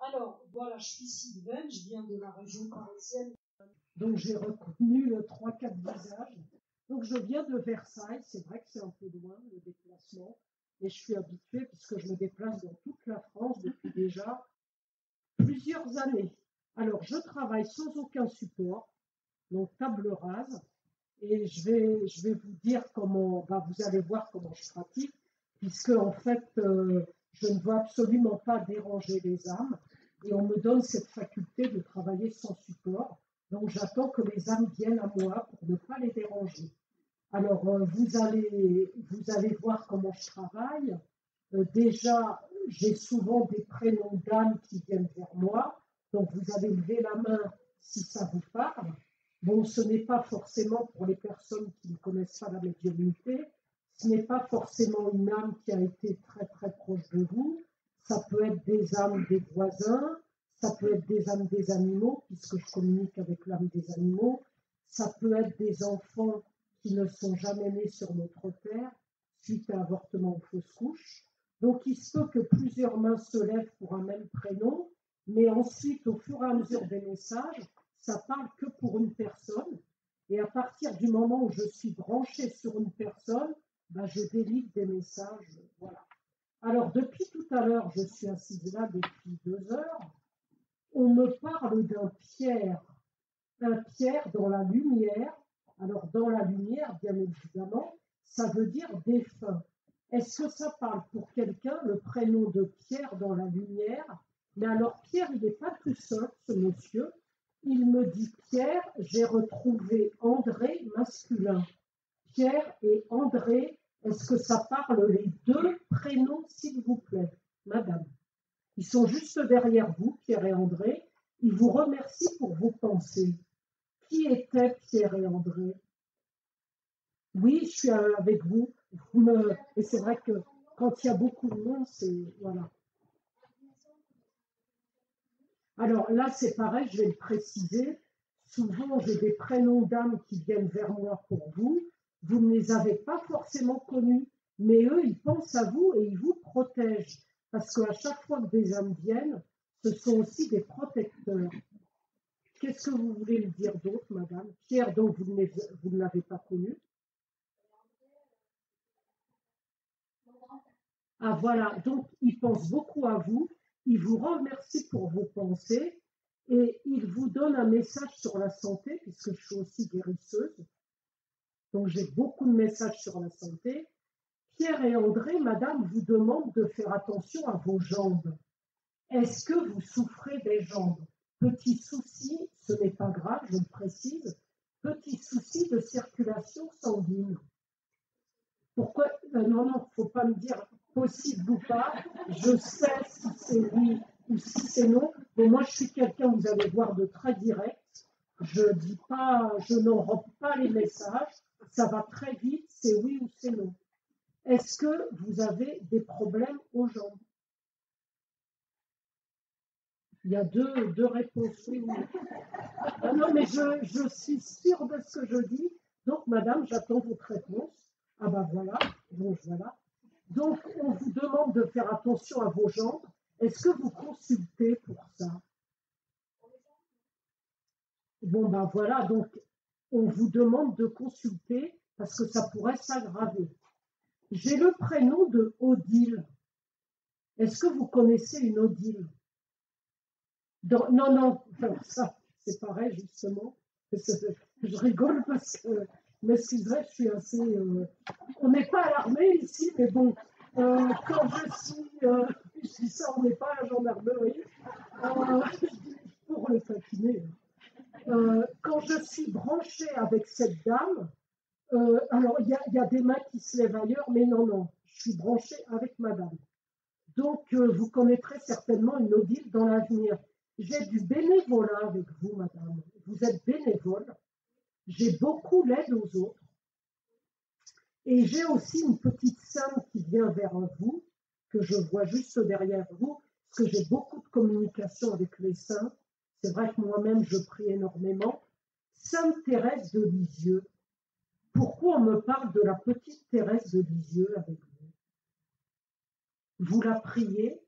Alors, voilà, je suis Sylvaine, je viens de la région parisienne, donc j'ai reconnu 3-4 visages. Donc je viens de Versailles, c'est vrai que c'est un peu loin le déplacement, mais je suis habituée puisque je me déplace dans toute la France depuis déjà plusieurs années. Alors je travaille sans aucun support, donc table rase, et je vais vous dire comment, vous allez voir comment je pratique, puisque en fait, je ne veux absolument pas déranger les âmes, et on me donne cette faculté de travailler sans support. Donc j'attends que les âmes viennent à moi pour ne pas les déranger. Alors vous allez voir comment je travaille. Déjà, j'ai souvent des prénoms d'âmes qui viennent vers moi, donc vous allez lever la main si ça vous parle. Bon, ce n'est pas forcément pour les personnes qui ne connaissent pas la médiumnité, ce n'est pas forcément une âme qui a été très très proche de vous, ça peut être des âmes des voisins, ça peut être des âmes des animaux, puisque je communique avec l'âme des animaux, ça peut être des enfants qui ne sont jamais nés sur notre terre, suite à avortement ou fausse couche. Donc il se peut que plusieurs mains se lèvent pour un même prénom, mais ensuite, au fur et à mesure des messages, ça parle que pour une personne. Et à partir du moment où je suis branchée sur une personne, je délivre des messages. Voilà. Alors, depuis tout à l'heure, je suis assise là depuis 2 heures. On me parle d'un pierre dans la lumière. Alors, dans la lumière, bien évidemment, ça veut dire défunt. Est-ce que ça parle pour quelqu'un, le prénom de Pierre dans la lumière? Mais alors, Pierre, il n'est pas tout seul, ce monsieur. Il me dit, Pierre, j'ai retrouvé André masculin. Pierre et André, est-ce que ça parle les deux prénoms, s'il vous plaît, madame? Ils sont juste derrière vous, Pierre et André. Ils vous remercient pour vos pensées. Qui étaient Pierre et André? Oui, je suis avec vous. Et c'est vrai que quand il y a beaucoup de monde, c'est... Voilà. Alors là, c'est pareil, je vais le préciser. Souvent, j'ai des prénoms d'âmes qui viennent vers moi pour vous. Vous ne les avez pas forcément connus, mais eux, ils pensent à vous et ils vous protègent. Parce qu'à chaque fois que des âmes viennent, ce sont aussi des protecteurs. Qu'est-ce que vous voulez me dire d'autre, madame? Pierre, donc vous ne l'avez pas connu. Ah voilà, donc il pense beaucoup à vous, il vous remercie pour vos pensées et il vous donne un message sur la santé, puisque je suis aussi guérisseuse, donc j'ai beaucoup de messages sur la santé. Pierre et André, madame, vous demandent de faire attention à vos jambes. Est-ce que vous souffrez des jambes? Petit souci, ce n'est pas grave, je le précise, petit souci de circulation sanguine. Pourquoi? Non, il ne faut pas me dire possible ou pas. Je sais si c'est oui ou si c'est non. Mais moi, je suis quelqu'un, vous allez voir, de très direct. Je dis pas, je n'enrobe pas les messages. Ça va très vite, c'est oui ou c'est non. Est-ce que vous avez des problèmes aux jambes? Il y a deux réponses, oui ou non. Ah non, mais je suis sûre de ce que je dis. Donc, madame, j'attends votre réponse. Ah voilà, bon, voilà. Donc, on vous demande de faire attention à vos jambes. Est-ce que vous consultez pour ça? Bon, voilà, donc on vous demande de consulter parce que ça pourrait s'aggraver. J'ai le prénom de Odile. Est-ce que vous connaissez une Odile? Non, alors ça, c'est pareil, justement. Je rigole parce que, m'excuserai, je suis assez... on n'est pas à l'armée ici, mais bon, quand je dis ça, on n'est pas à la gendarmerie, pour le taquiner. Quand je suis branchée avec cette dame, alors il y a des mains qui se lèvent ailleurs, mais non, je suis branchée avec madame. Donc, vous connaîtrez certainement une Odile dans l'avenir. J'ai du bénévolat avec vous, madame. Vous êtes bénévole. J'ai beaucoup l'aide aux autres. Et j'ai aussi une petite sainte qui vient vers vous, que je vois juste derrière vous, parce que j'ai beaucoup de communication avec les saints. C'est vrai que moi-même, je prie énormément. Sainte Thérèse de Lisieux. Pourquoi on me parle de la petite Thérèse de Lisieux avec vous? Vous la priez?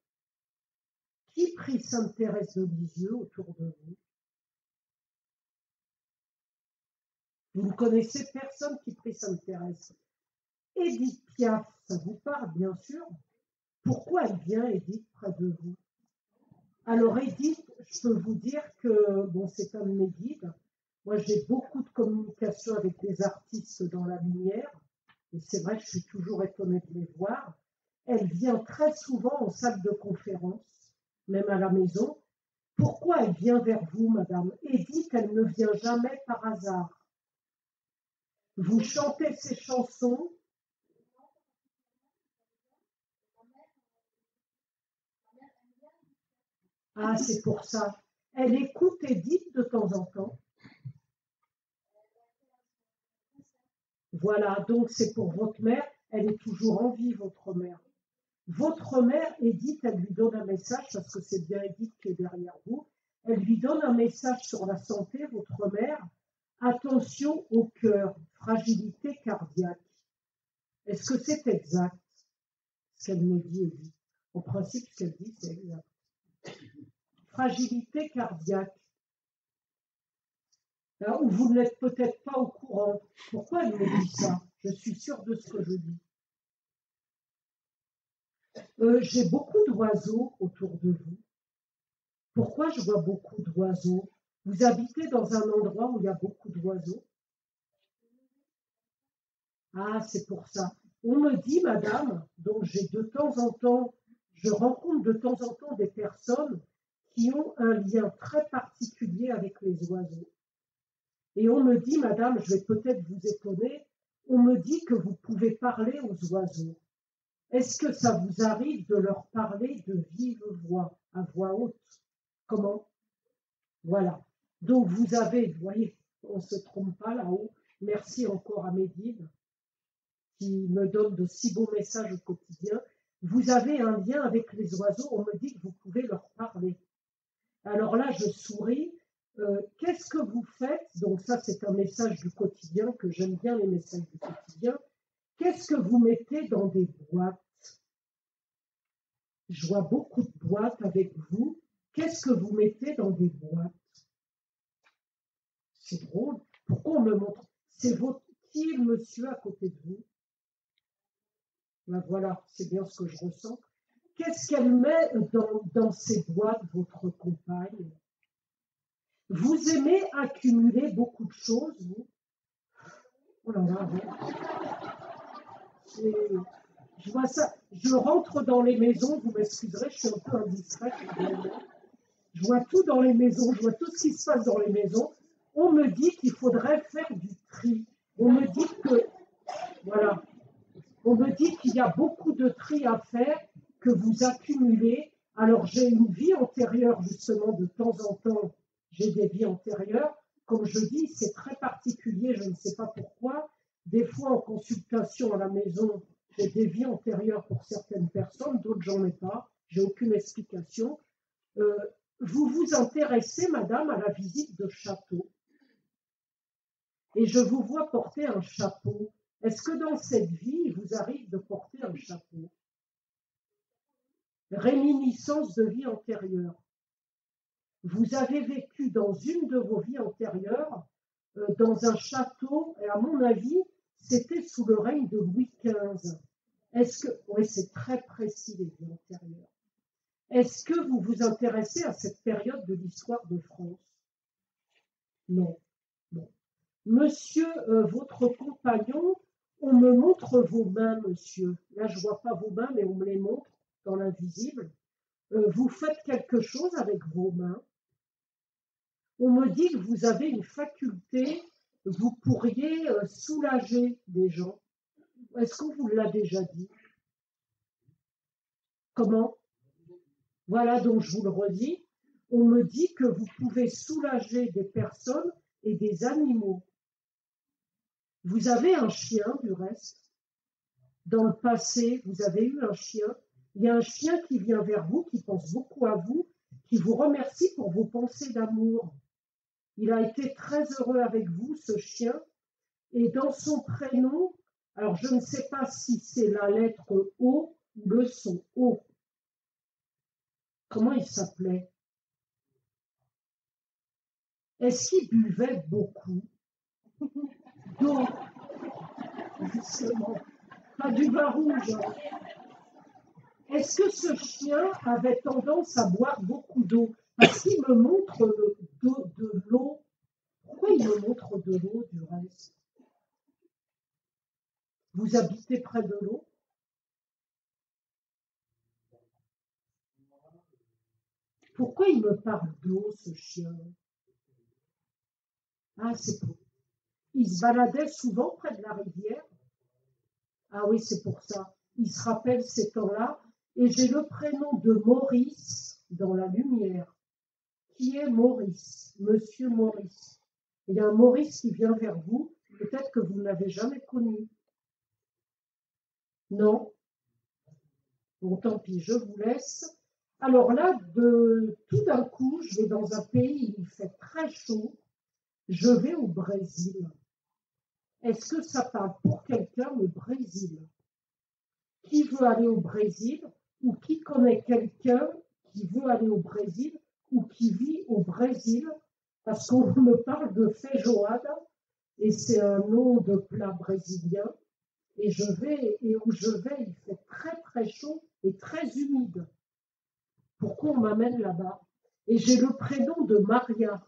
Qui prie Sainte Thérèse de Lisieux autour de vous? Vous ne connaissez personne qui prie Sainte Thérèse. Édith Piaf, ça vous parle bien sûr. Pourquoi elle vient, Édith, près de vous? Alors Édith, je peux vous dire que, bon, c'est un de mes guides. Moi, j'ai beaucoup de communication avec des artistes dans la lumière. Et c'est vrai que je suis toujours étonnée de les voir. Elle vient très souvent en salle de conférence, même à la maison. Pourquoi elle vient vers vous, madame? Édith, elle ne vient jamais par hasard. Vous chantez ces chansons. Ah, c'est pour ça. Elle écoute Édith de temps en temps. Voilà, donc c'est pour votre mère. Elle est toujours en vie, votre mère. Votre mère, Édith, elle lui donne un message, parce que c'est bien Édith qui est derrière vous. Elle lui donne un message sur la santé, votre mère. Attention au cœur, fragilité cardiaque. Est-ce que c'est exact, ce qu'elle me dit, Édith? En principe, ce qu'elle dit, c'est exact. Fragilité cardiaque. Ou vous n'êtes peut-être pas au courant. Pourquoi elle me dit ça? Je suis sûre de ce que je dis. J'ai beaucoup d'oiseaux autour de vous. Pourquoi je vois beaucoup d'oiseaux? Vous habitez dans un endroit où il y a beaucoup d'oiseaux? Ah, c'est pour ça. On me dit, madame, donc j'ai de temps en temps, je rencontre de temps en temps des personnes qui ont un lien très particulier avec les oiseaux. Et on me dit, madame, je vais peut-être vous étonner, on me dit que vous pouvez parler aux oiseaux. Est-ce que ça vous arrive de leur parler de vive voix, à voix haute? Comment? Voilà. Donc vous avez, vous voyez, on ne se trompe pas là-haut. Merci encore à mes guides qui me donnent de si beaux messages au quotidien. Vous avez un lien avec les oiseaux, on me dit que vous pouvez leur parler. Alors là, je souris. Qu'est-ce que vous faites? Donc ça, c'est un message du quotidien, que j'aime bien les messages du quotidien. Qu'est-ce que vous mettez dans des boîtes? Je vois beaucoup de boîtes avec vous. Qu'est-ce que vous mettez dans des boîtes? C'est drôle. Pourquoi on me montre? C'est votre... Qui est le monsieur à côté de vous? Ben voilà, c'est bien ce que je ressens. Qu'est-ce qu'elle met dans ces boîtes, votre compagne? Vous aimez accumuler beaucoup de choses, vous? Oh là là, je vois ça. Je rentre dans les maisons, vous m'excuserez, je suis un peu indiscrète. Je vois tout dans les maisons, je vois tout ce qui se passe dans les maisons. On me dit qu'il faudrait faire du tri. On me dit que, voilà, on me dit qu'il y a beaucoup de tri à faire, que vous accumulez. Alors j'ai une vie antérieure, justement, de temps en temps, j'ai des vies antérieures. Comme je dis, c'est très particulier, je ne sais pas pourquoi. Des fois, en consultation à la maison, j'ai des vies antérieures pour certaines personnes, d'autres, j'en ai pas. J'ai aucune explication. Vous vous intéressez, madame, à la visite de châteaux. Et je vous vois porter un chapeau. Est-ce que dans cette vie, il vous arrive de porter un chapeau? Réminiscence de vie antérieure. Vous avez vécu dans une de vos vies antérieures, dans un château, et à mon avis, c'était sous le règne de Louis XV. Est-ce que, oui, c'est très précis les vies antérieures. Est-ce que vous vous intéressez à cette période de l'histoire de France? Non. Bon. Monsieur, votre compagnon, on me montre vos mains, monsieur. Là, je ne vois pas vos mains, mais on me les montre dans l'invisible. Vous faites quelque chose avec vos mains. On me dit que vous avez une faculté, vous pourriez soulager des gens. Est-ce qu'on vous l'a déjà dit? Comment? Voilà, donc je vous le redis. On me dit que vous pouvez soulager des personnes et des animaux. Vous avez un chien, du reste. Dans le passé, vous avez eu un chien. Il y a un chien qui vient vers vous, qui pense beaucoup à vous, qui vous remercie pour vos pensées d'amour. Il a été très heureux avec vous, ce chien. Et dans son prénom, alors je ne sais pas si c'est la lettre O ou le son O. Comment il s'appelait? Est-ce qu'il buvait beaucoup d'eau, justement? Pas du vin rouge. Est-ce que ce chien avait tendance à boire beaucoup d'eau? Parce qu'il me montre de l'eau. Pourquoi il me montre de l'eau du reste? Vous habitez près de l'eau? Pourquoi il me parle d'eau, ce chien? Ah, c'est pour... Il se baladait souvent près de la rivière? Ah oui, c'est pour ça. Il se rappelle ces temps-là. Et j'ai le prénom de Maurice dans la lumière. Qui est Maurice? Monsieur Maurice. Il y a un Maurice qui vient vers vous. Peut-être que vous ne l'avez jamais connu. Non? Bon, tant pis, je vous laisse. Alors là, tout d'un coup, je vais dans un pays où il fait très chaud. Je vais au Brésil. Est-ce que ça parle pour quelqu'un, le Brésil? Qui veut aller au Brésil ou qui connaît quelqu'un qui veut aller au Brésil ou qui vit au Brésil? Parce qu'on me parle de feijoada et c'est un nom de plat brésilien. Et où je vais, il fait très très chaud et très humide. Pourquoi on m'amène là-bas? Et j'ai le prénom de Maria.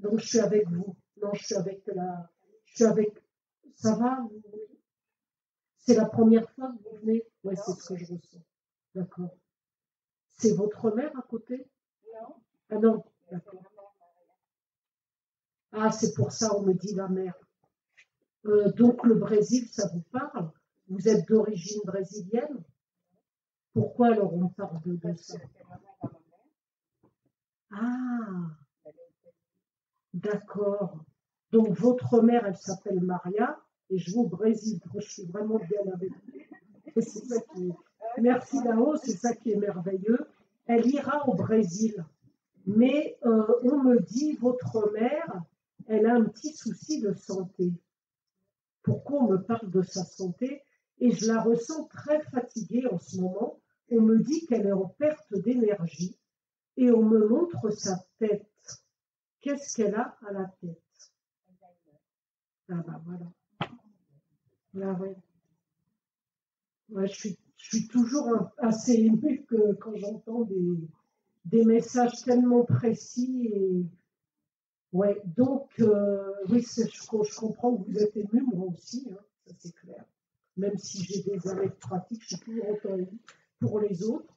Donc je suis avec vous. Non, je suis avec ça va? C'est la première fois que vous venez? Oui, c'est ce que je ressens. D'accord. C'est votre mère à côté? Non. Ah non, d'accord. Ah, c'est pour ça on me dit la mère. Donc le Brésil, ça vous parle? Vous êtes d'origine brésilienne? Pourquoi alors on parle de ça? Ah, d'accord. Donc votre mère, elle s'appelle Maria et je vais au Brésil. Je suis vraiment bien avec vous. C'est ça qui est... Merci Lao, c'est ça qui est merveilleux. Elle ira au Brésil. Mais on me dit, votre mère, elle a un petit souci de santé. Pourquoi on me parle de sa santé? Et je la ressens très fatiguée en ce moment. On me dit qu'elle est en perte d'énergie et on me montre sa tête. Qu'est-ce qu'elle a à la tête? Ah ben voilà. Ah ouais. Ouais, je suis toujours assez émue quand j'entends des messages tellement précis. Et... Ouais, donc, oui, je comprends que vous êtes ému, moi aussi, hein, ça c'est clair. Même si j'ai des années de pratique, je suis toujours autant émue pour les autres.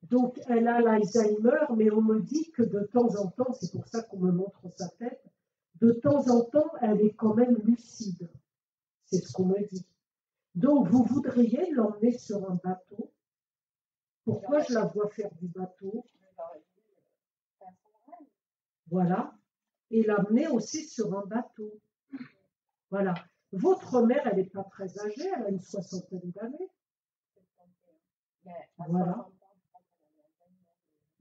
Donc, elle a l'Alzheimer, mais on me dit que de temps en temps, c'est pour ça qu'on me montre sa tête, de temps en temps, elle est quand même lucide. C'est ce qu'on me dit. Donc, vous voudriez l'emmener sur un bateau. Pourquoi je la vois faire du bateau? Voilà. Et l'amener aussi sur un bateau. Voilà. Votre mère, elle n'est pas très âgée, elle a une soixantaine d'années. Voilà.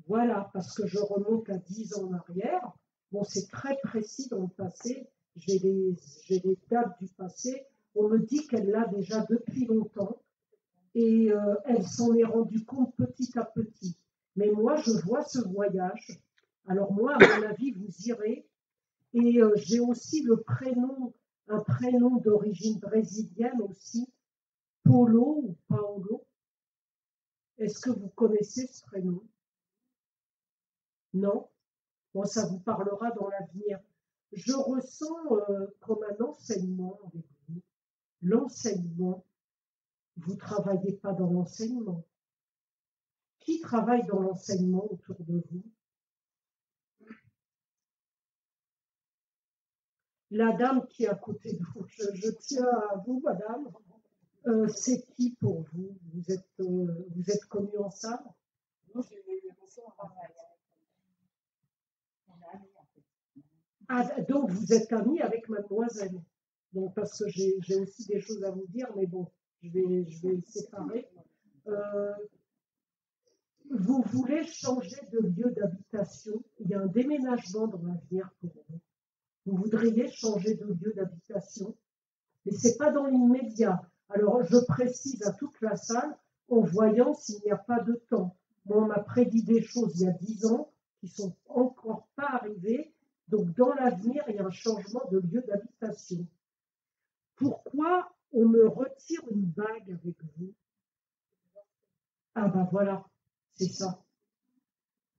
Voilà, parce que je remonte à 10 ans en arrière. Bon, c'est très précis dans le passé. J'ai les dates du passé. On me dit qu'elle l'a déjà depuis longtemps et elle s'en est rendue compte petit à petit. Mais moi, je vois ce voyage. Alors moi, à mon avis, vous irez. Et j'ai aussi un prénom d'origine brésilienne aussi, Paulo ou Paolo. Est-ce que vous connaissez ce prénom? Non? Bon, ça vous parlera dans l'avenir. Je ressens comme un enseignement avec vous. L'enseignement, vous ne travaillez pas dans l'enseignement. Qui travaille dans l'enseignement autour de vous? La dame qui est à côté de vous, je tiens à vous, madame. C'est qui pour vous? Vous êtes connus ensemble? Ah, donc vous êtes amis avec mademoiselle. Donc parce que j'ai aussi des choses à vous dire, mais bon, je vais séparer. Vous voulez changer de lieu d'habitation? Il y a un déménagement dans l'avenir pour vous. Vous voudriez changer de lieu d'habitation, mais ce n'est pas dans l'immédiat. Alors je précise à toute la salle, en voyant s'il n'y a pas de temps. Moi, on m'a prédit des choses il y a 10 ans qui sont encore pas arrivées. Donc, dans l'avenir, il y a un changement de lieu d'habitation. Pourquoi on me retire une bague avec vous? Ah ben voilà, c'est ça.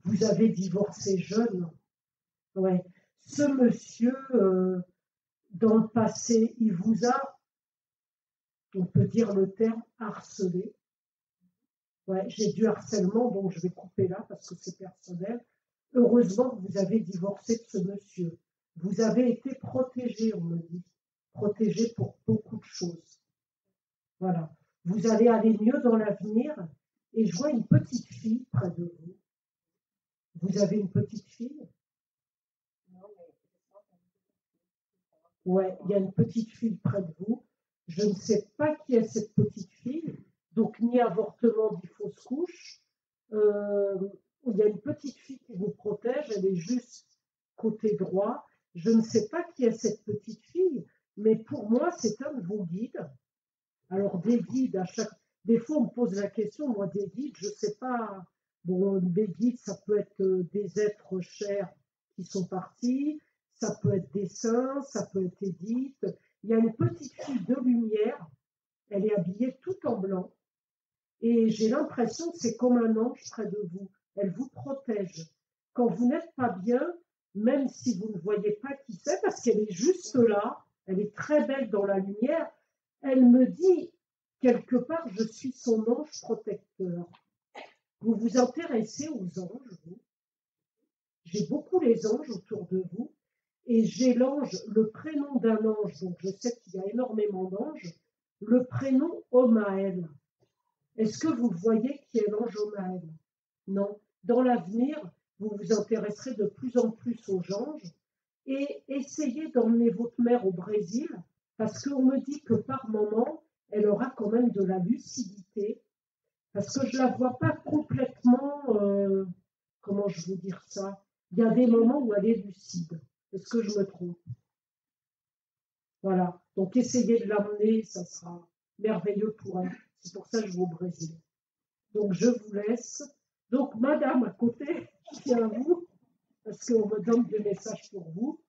Vous avez divorcé jeune. Ouais. Ce monsieur, dans le passé, il vous a, on peut dire le terme, harcelé. Ouais, j'ai du harcèlement, donc je vais couper là parce que c'est personnel. Heureusement que vous avez divorcé de ce monsieur. Vous avez été protégé, on me dit. Protégé pour beaucoup de choses. Voilà. Vous allez aller mieux dans l'avenir. Et je vois une petite fille près de vous. Vous avez une petite fille? Ouais, il y a une petite fille près de vous. Je ne sais pas qui est cette petite fille. Donc, ni avortement, ni fausse couche. Il y a une petite fille qui vous protège. Elle est juste côté droit. Je ne sais pas qui est cette petite fille, mais pour moi, c'est un de vos guides. Alors, des guides, des fois, on me pose la question, moi, des guides, je ne sais pas. Bon, des guides, ça peut être des êtres chers qui sont partis, ça peut être des saints, ça peut être Édith. Il y a une petite fille de lumière, elle est habillée tout en blanc, et j'ai l'impression que c'est comme un ange près de vous. Elle vous protège. Quand vous n'êtes pas bien, même si vous ne voyez pas qui c'est, parce qu'elle est juste là, elle est très belle dans la lumière, elle me dit, quelque part, je suis son ange protecteur. Vous vous intéressez aux anges, vous. J'ai beaucoup les anges autour de vous, et j'ai l'ange, le prénom d'un ange, donc je sais qu'il y a énormément d'anges, le prénom Omaël. Est-ce que vous voyez qui est l'ange Omaël? Non. Dans l'avenir, vous vous intéresserez de plus en plus aux anges, et essayez d'emmener votre mère au Brésil, parce qu'on me dit que par moment, elle aura quand même de la lucidité, parce que je ne la vois pas complètement, comment je veux dire ça, il y a des moments où elle est lucide. Est-ce que je me trompe? Voilà, donc essayez de l'amener, ça sera merveilleux pour elle. C'est pour ça que je vais au Brésil. Donc je vous laisse. Donc madame à côté, je tiens à vous, parce qu'on me donne des messages pour vous.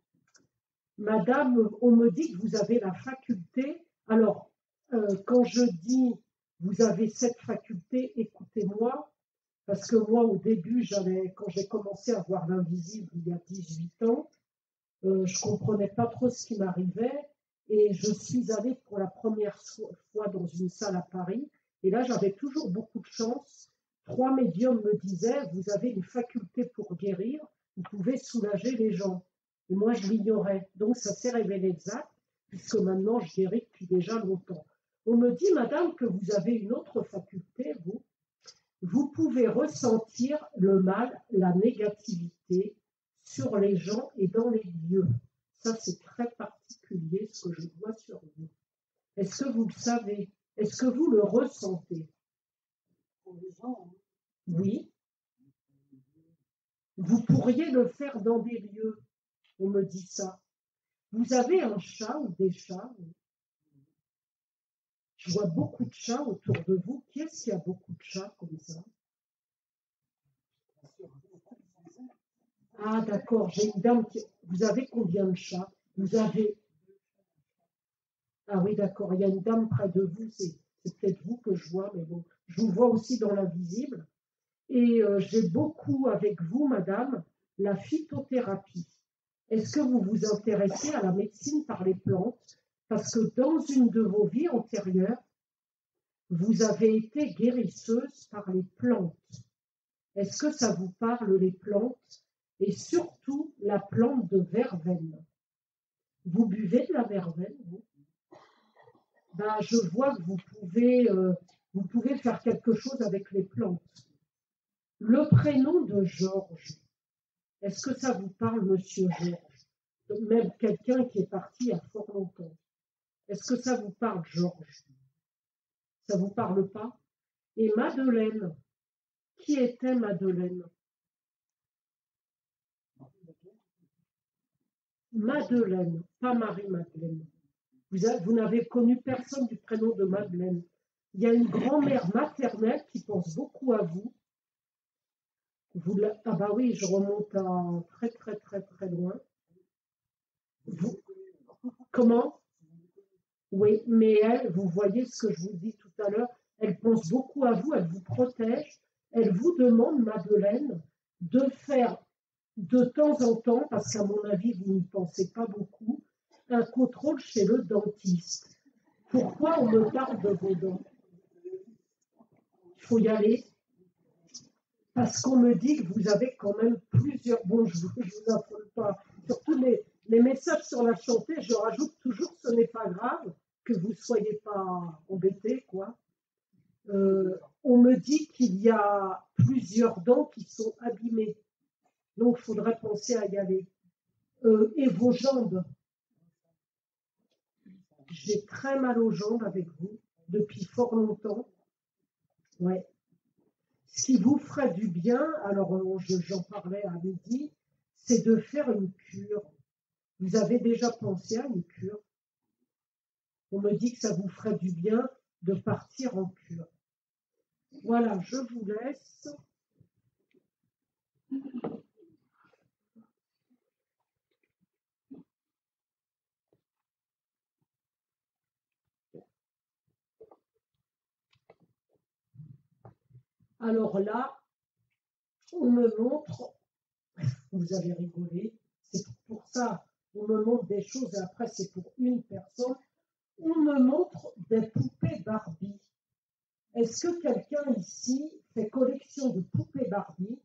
Madame, on me dit que vous avez la faculté. Alors, quand je dis vous avez cette faculté, écoutez-moi, parce que moi, au début, quand j'ai commencé à voir l'invisible il y a 18 ans, je ne comprenais pas trop ce qui m'arrivait. Et je suis allée pour la première fois dans une salle à Paris. Et là, j'avais toujours beaucoup de chance. 3 médiums me disaient, vous avez une faculté pour guérir, vous pouvez soulager les gens. Et moi, je l'ignorais. Donc, ça s'est révélé exact, puisque maintenant, je guéris depuis déjà longtemps. On me dit, madame, que vous avez une autre faculté, vous. Vous pouvez ressentir le mal, la négativité sur les gens et dans les lieux. Ça, c'est très particulier, ce que je vois sur vous. Est-ce que vous le savez? Est-ce que vous le ressentez? Oui. Vous pourriez le faire dans des lieux. On me dit ça. Vous avez un chat ou des chats? Je vois beaucoup de chats autour de vous. Qui est-ce qui a beaucoup de chats comme ça? Ah, d'accord. J'ai une dame qui... Vous avez combien de chats? Vous avez... Ah oui, d'accord. Il y a une dame près de vous. C'est peut-être vous que je vois, mais bon. Je vous vois aussi dans l'invisible. Et j'ai beaucoup avec vous, madame, la phytothérapie. Est-ce que vous vous intéressez à la médecine par les plantes? Parce que dans une de vos vies antérieures, vous avez été guérisseuse par les plantes. Est-ce que ça vous parle, les plantes? Et surtout, la plante de verveine. Vous buvez de la verveine, vous? Ben, je vois que vous pouvez faire quelque chose avec les plantes. Le prénom de Georges, est-ce que ça vous parle, monsieur Georges? Même quelqu'un qui est parti il y a fort longtemps. Est-ce que ça vous parle, Georges? Ça vous parle pas? Et Madeleine, qui était Madeleine? Madeleine, pas Marie-Madeleine. Vous n'avez connu personne du prénom de Madeleine. Il y a une grand-mère maternelle qui pense beaucoup à vous. Ah bah oui, je remonte à très très très très loin. Vous, comment? Oui, mais elle, vous voyez ce que je vous dis tout à l'heure, elle pense beaucoup à vous, elle vous protège, elle vous demande, Madeleine, de faire de temps en temps, parce qu'à mon avis, vous n'y pensez pas beaucoup, un contrôle chez le dentiste. Pourquoi on me parle de vos dents? Il faut y aller. Parce qu'on me dit que vous avez quand même plusieurs. Bon, je ne vous affole pas. Surtout les messages sur la santé, je rajoute toujours ce n'est pas grave, que vous ne soyez pas embêtés, quoi. On me dit qu'il y a plusieurs dents qui sont abîmées. Donc, il faudrait penser à y aller. Et vos jambes, j'ai très mal aux jambes avec vous depuis fort longtemps. Ouais. Ce qui vous ferait du bien, alors j'en parlais à midi, c'est de faire une cure. Vous avez déjà pensé à une cure? On me dit que ça vous ferait du bien de partir en cure. Voilà, je vous laisse. Alors là, on me montre, vous avez rigolé, c'est pour ça, on me montre des choses et après c'est pour une personne. On me montre des poupées Barbie. Est-ce que quelqu'un ici fait collection de poupées Barbie?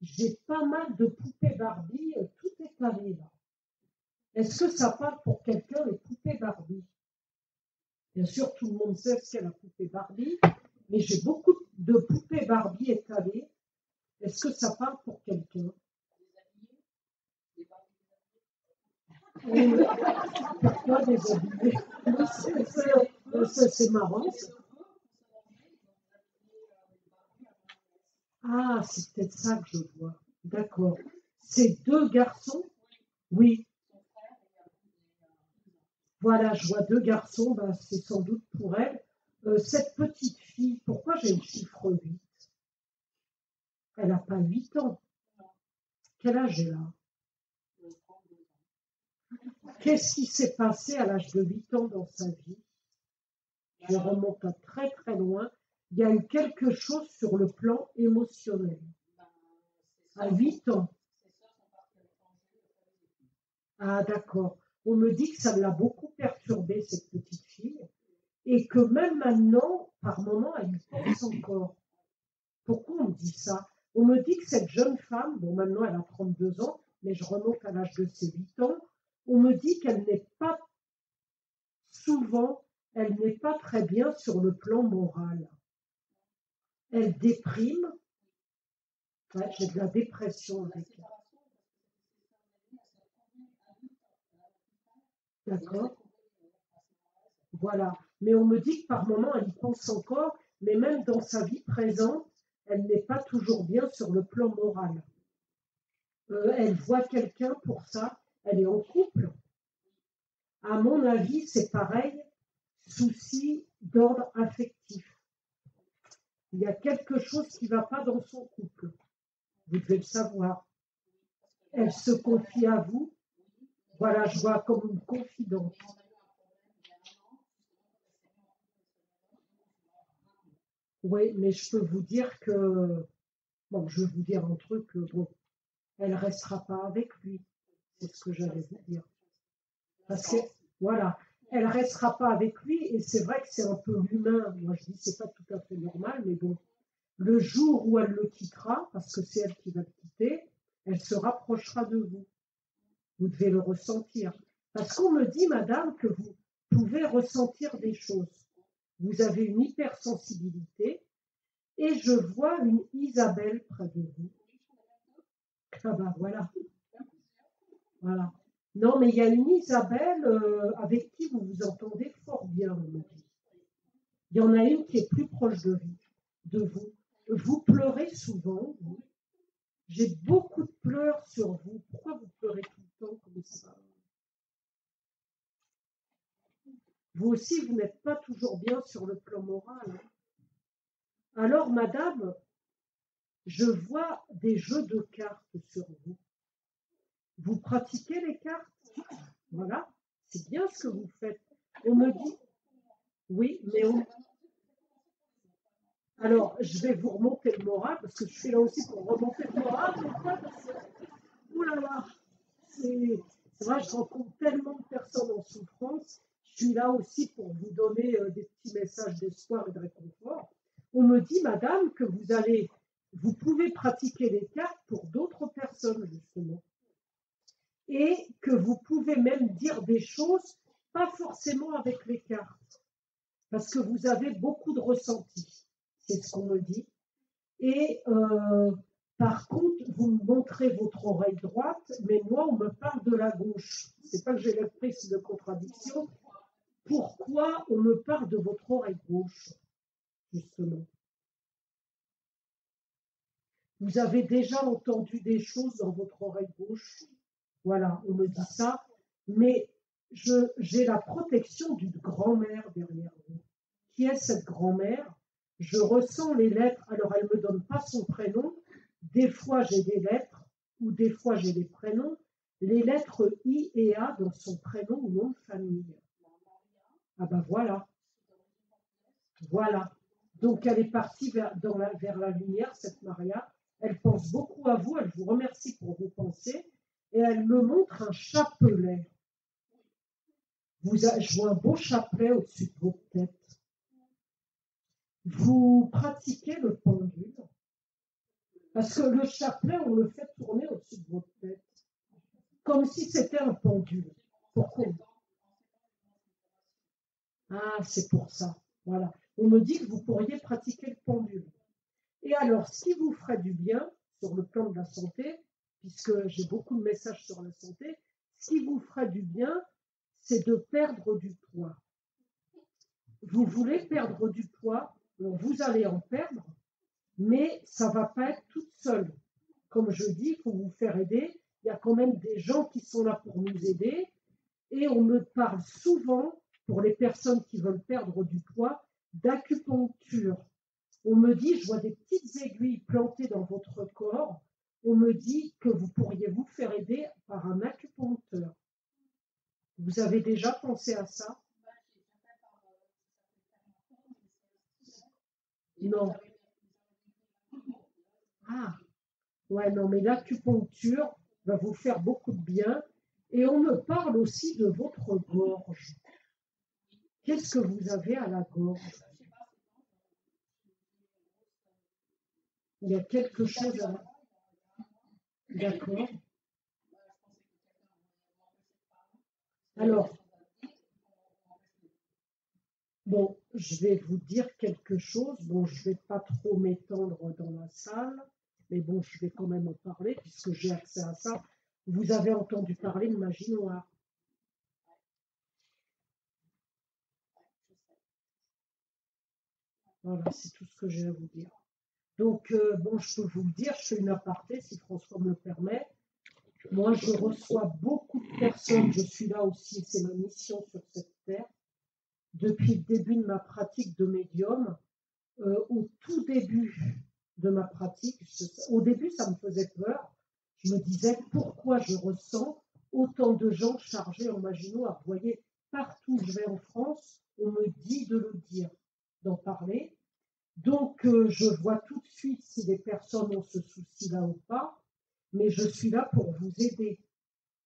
J'ai pas mal de poupées Barbie, tout est allé là. Est-ce que ça parle pour quelqu'un les poupées Barbie? Bien sûr, tout le monde sait ce qu'est la poupée Barbie, mais j'ai beaucoup de poupées Barbie étalées. Est-ce que ça parle pour quelqu'un? Pourquoi déshabiller? C'est marrant. Ah, c'est peut-être ça que je vois. D'accord. C'est deux garçons? Oui. Voilà, je vois deux garçons, ben, c'est sans doute pour elle. Cette petite fille, pourquoi j'ai le chiffre 8? Elle n'a pas 8 ans. Quel âge elle a? Qu'est-ce qui s'est passé à l'âge de 8 ans dans sa vie? Je remonte à très très loin. Il y a eu quelque chose sur le plan émotionnel. À 8 ans. Ah d'accord. On me dit que ça l'a beaucoup perturbée, cette petite fille, et que même maintenant, par moments, elle y pense encore. Pourquoi on me dit ça? On me dit que cette jeune femme, bon maintenant elle a 32 ans, mais je remonte à l'âge de ses 8 ans, on me dit qu'elle n'est pas souvent, elle n'est pas très bien sur le plan moral. Elle déprime. Ouais, j'ai de la dépression avec elle. D'accord? Voilà. Mais on me dit que par moments, elle y pense encore, mais même dans sa vie présente, elle n'est pas toujours bien sur le plan moral. Elle voit quelqu'un pour ça. Elle est en couple. À mon avis, c'est pareil. Souci d'ordre affectif. Il y a quelque chose qui ne va pas dans son couple. Vous devez le savoir. Elle se confie à vous. Voilà, je vois comme une confidente. Oui, mais je peux vous dire que, bon, je vais vous dire un truc, bon, elle restera pas avec lui. C'est ce que j'allais vous dire. Parce que, voilà, elle restera pas avec lui, et c'est vrai que c'est un peu l'humain. Moi, je dis, c'est pas tout à fait normal, mais bon, le jour où elle le quittera, parce que c'est elle qui va le quitter, elle se rapprochera de vous. Vous devez le ressentir. Parce qu'on me dit, madame, que vous pouvez ressentir des choses. Vous avez une hypersensibilité, et je vois une Isabelle près de vous. Ah ben voilà, voilà. Non, mais il y a une Isabelle avec qui vous vous entendez fort bien, on me dit. Il y en a une qui est plus proche de vous. Vous pleurez souvent, vous. J'ai beaucoup de pleurs sur vous. Pourquoi vous pleurez tout le temps comme ça? Vous aussi, vous n'êtes pas toujours bien sur le plan moral. Alors, madame, je vois des jeux de cartes sur vous. Vous pratiquez les cartes? Voilà, c'est bien ce que vous faites. On me dit, oui, mais alors, je vais vous remonter le moral, parce que je suis là aussi pour remonter le moral. Ouh là là, c'est vrai, je rencontre tellement de personnes en souffrance. Je suis là aussi pour vous donner des petits messages d'espoir et de réconfort. On me dit, madame, que vous pouvez pratiquer les cartes pour d'autres personnes, justement. Et que vous pouvez même dire des choses, pas forcément avec les cartes, parce que vous avez beaucoup de ressentis. C'est ce qu'on me dit. Et par contre, vous me montrez votre oreille droite, mais moi, on me parle de la gauche. C'est pas que j'ai l'esprit de contradiction. Pourquoi on me parle de votre oreille gauche, justement? Vous avez déjà entendu des choses dans votre oreille gauche? Voilà, on me dit ça. Mais j'ai la protection d'une grand-mère derrière vous. Qui est cette grand-mère? Je ressens les lettres. Alors, elle ne me donne pas son prénom. Des fois, j'ai des lettres ou des fois, j'ai des prénoms. Les lettres I et A dans son prénom ou nom de famille. Ah ben voilà. Voilà. Donc, elle est partie vers la lumière, cette Maria. Elle pense beaucoup à vous. Elle vous remercie pour vos pensées. Et elle me montre un chapelet. Je vois un beau chapelet au-dessus de votre tête. Vous pratiquez le pendule? Parce que le chapelet, on le fait tourner au-dessus de votre tête. Comme si c'était un pendule. Pourquoi? Ah, c'est pour ça. Voilà. On me dit que vous pourriez pratiquer le pendule. Et alors, ce qui vous ferait du bien sur le plan de la santé, puisque j'ai beaucoup de messages sur la santé, ce qui vous ferait du bien, c'est de perdre du poids. Vous voulez perdre du poids, alors vous allez en perdre, mais ça ne va pas être toute seule. Comme je dis, il faut vous faire aider. Il y a quand même des gens qui sont là pour nous aider. Et on me parle souvent, pour les personnes qui veulent perdre du poids, d'acupuncture. On me dit, je vois des petites aiguilles plantées dans votre corps. On me dit que vous pourriez vous faire aider par un acupuncteur. Vous avez déjà pensé à ça? Non. Ah, ouais, non, mais l'acupuncture va vous faire beaucoup de bien. Et on me parle aussi de votre gorge. Qu'est-ce que vous avez à la gorge? Il y a quelque chose à la... D'accord. Alors, bon, je vais vous dire quelque chose. Bon, je ne vais pas trop m'étendre dans la salle, mais bon, je vais quand même en parler puisque j'ai accès à ça. Vous avez entendu parler de magie noire. Voilà, c'est tout ce que j'ai à vous dire. Donc, bon, je peux vous le dire, je fais une aparté si François me le permet. Moi, je reçois beaucoup de personnes, je suis là aussi, c'est ma mission sur cette terre. Depuis le début de ma pratique de médium, au tout début de ma pratique, au début, ça me faisait peur. Je me disais pourquoi je ressens autant de gens chargés en magie noire. Vous voyez, partout où je vais en France, on me dit de le dire, d'en parler. Donc, je vois tout de suite si les personnes ont ce souci-là ou pas, mais je suis là pour vous aider.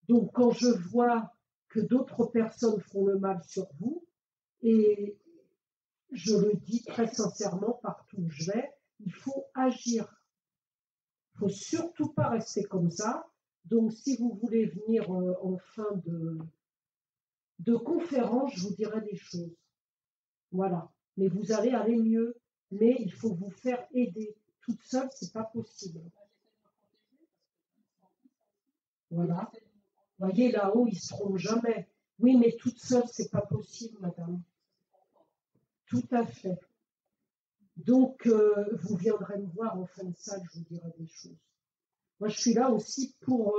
Donc, quand je vois que d'autres personnes font le mal sur vous, et je le dis très sincèrement partout où je vais, il faut agir. Il ne faut surtout pas rester comme ça. Donc, si vous voulez venir en fin de conférence, je vous dirai des choses. Voilà. Mais vous allez aller mieux. Mais il faut vous faire aider. Toute seule, c'est pas possible. Voilà. Vous voyez, là-haut, ils ne seront jamais. Oui, mais toute seule, c'est pas possible, madame. Tout à fait. Donc, vous viendrez me voir en fin de salle, je vous dirai des choses. Moi, je suis là aussi pour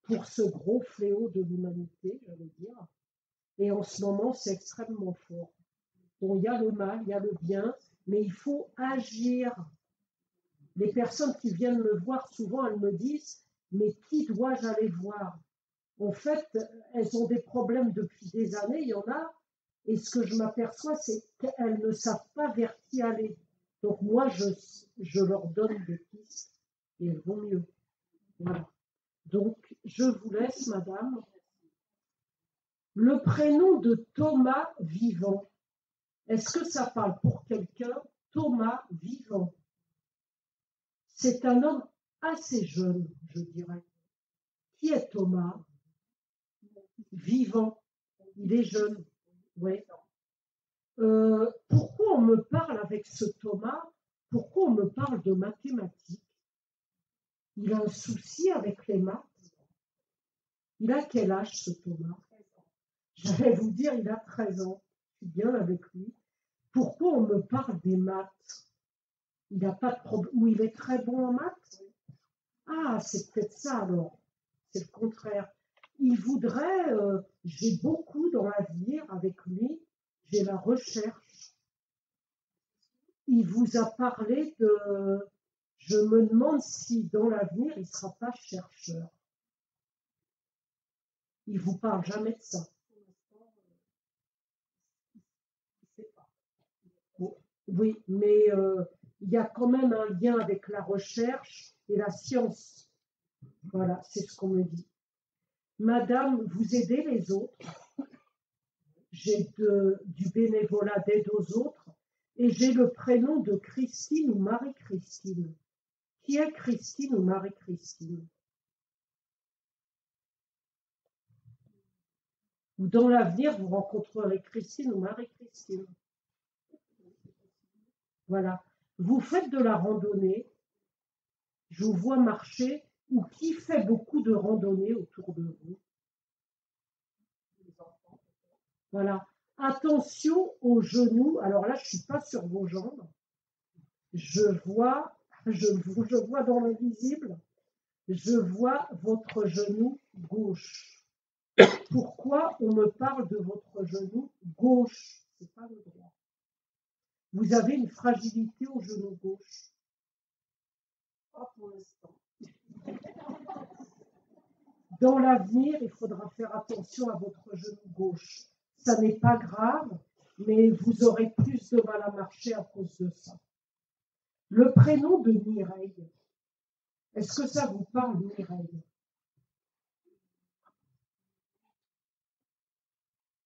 ce gros fléau de l'humanité, j'allais dire. Et en ce moment, c'est extrêmement fort. Bon, il y a le mal, il y a le bien, mais il faut agir. les personnes qui viennent me voir, souvent, elles me disent, mais qui dois-je aller voir? En fait, elles ont des problèmes depuis des années, il y en a, et ce que je m'aperçois, c'est qu'elles ne savent pas vers qui aller. Donc moi, je leur donne des pistes, et elles vont mieux. Voilà. Donc, je vous laisse, madame. Le prénom de Thomas Vivant, est-ce que ça parle pour quelqu'un? Thomas Vivant. C'est un homme assez jeune, je dirais. Qui est Thomas? Vivant. Il est jeune. Oui. Pourquoi on me parle avec ce Thomas? Pourquoi on me parle de mathématiques? Il a un souci avec les maths. Il a quel âge, ce Thomas? J'allais vous dire, il a 13 ans. Je suis bien avec lui. Pourquoi on me parle des maths? Il n'a pas de problème. Ou il est très bon en maths? Ah, c'est peut-être ça alors. C'est le contraire. Il voudrait, j'ai beaucoup dans l'avenir avec lui, j'ai la recherche. Il vous a parlé de, je me demande si dans l'avenir il ne sera pas chercheur. Il vous parle jamais de ça. Oui, mais il y a quand même un lien avec la recherche et la science. Voilà, c'est ce qu'on me dit. Madame, vous aidez les autres. J'ai du bénévolat d'aide aux autres et j'ai le prénom de Christine ou Marie-Christine. Qui est Christine ou Marie-Christine? Ou dans l'avenir, vous rencontrerez Christine ou Marie-Christine. Voilà. Vous faites de la randonnée. Je vous vois marcher. Ou qui fait beaucoup de randonnée autour de vous? Voilà. Attention aux genoux. Alors là, je ne suis pas sur vos jambes. Je vois dans l'invisible, je vois votre genou gauche. Pourquoi on me parle de votre genou gauche? C'est pas le droit. Vous avez une fragilité au genou gauche? Pas pour l'instant. Dans l'avenir, il faudra faire attention à votre genou gauche. Ça n'est pas grave, mais vous aurez plus de mal à marcher à cause de ça. Le prénom de Mireille, est-ce que ça vous parle, Mireille?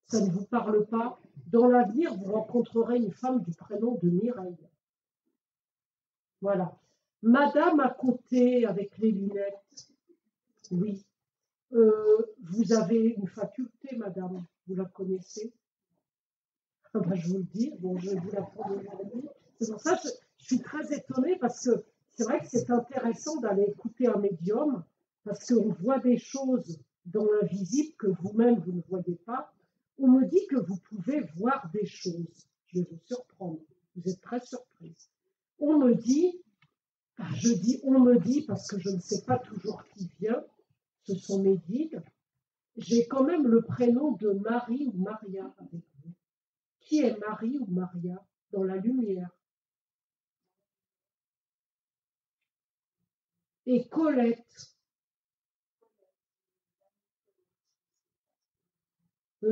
Ça ne vous parle pas? Dans l'avenir, vous rencontrerez une femme du prénom de Mireille. Voilà. Madame à côté, avec les lunettes, oui. Vous avez une faculté, madame, vous la connaissez? Ah ben, je vous le dis, bon, je vais vous l'apprendre aujourd'hui. C'est pour ça que je suis très étonnée parce que c'est vrai que c'est intéressant d'aller écouter un médium parce qu'on voit des choses dans l'invisible que vous-même vous ne voyez pas. On me dit que vous pouvez voir des choses. Je vais vous surprendre. Vous êtes très surprise. On me dit, je dis on me dit parce que je ne sais pas toujours qui vient. Ce sont mes guides. J'ai quand même le prénom de Marie ou Maria avec vous. Qui est Marie ou Maria dans la lumière? Et Colette.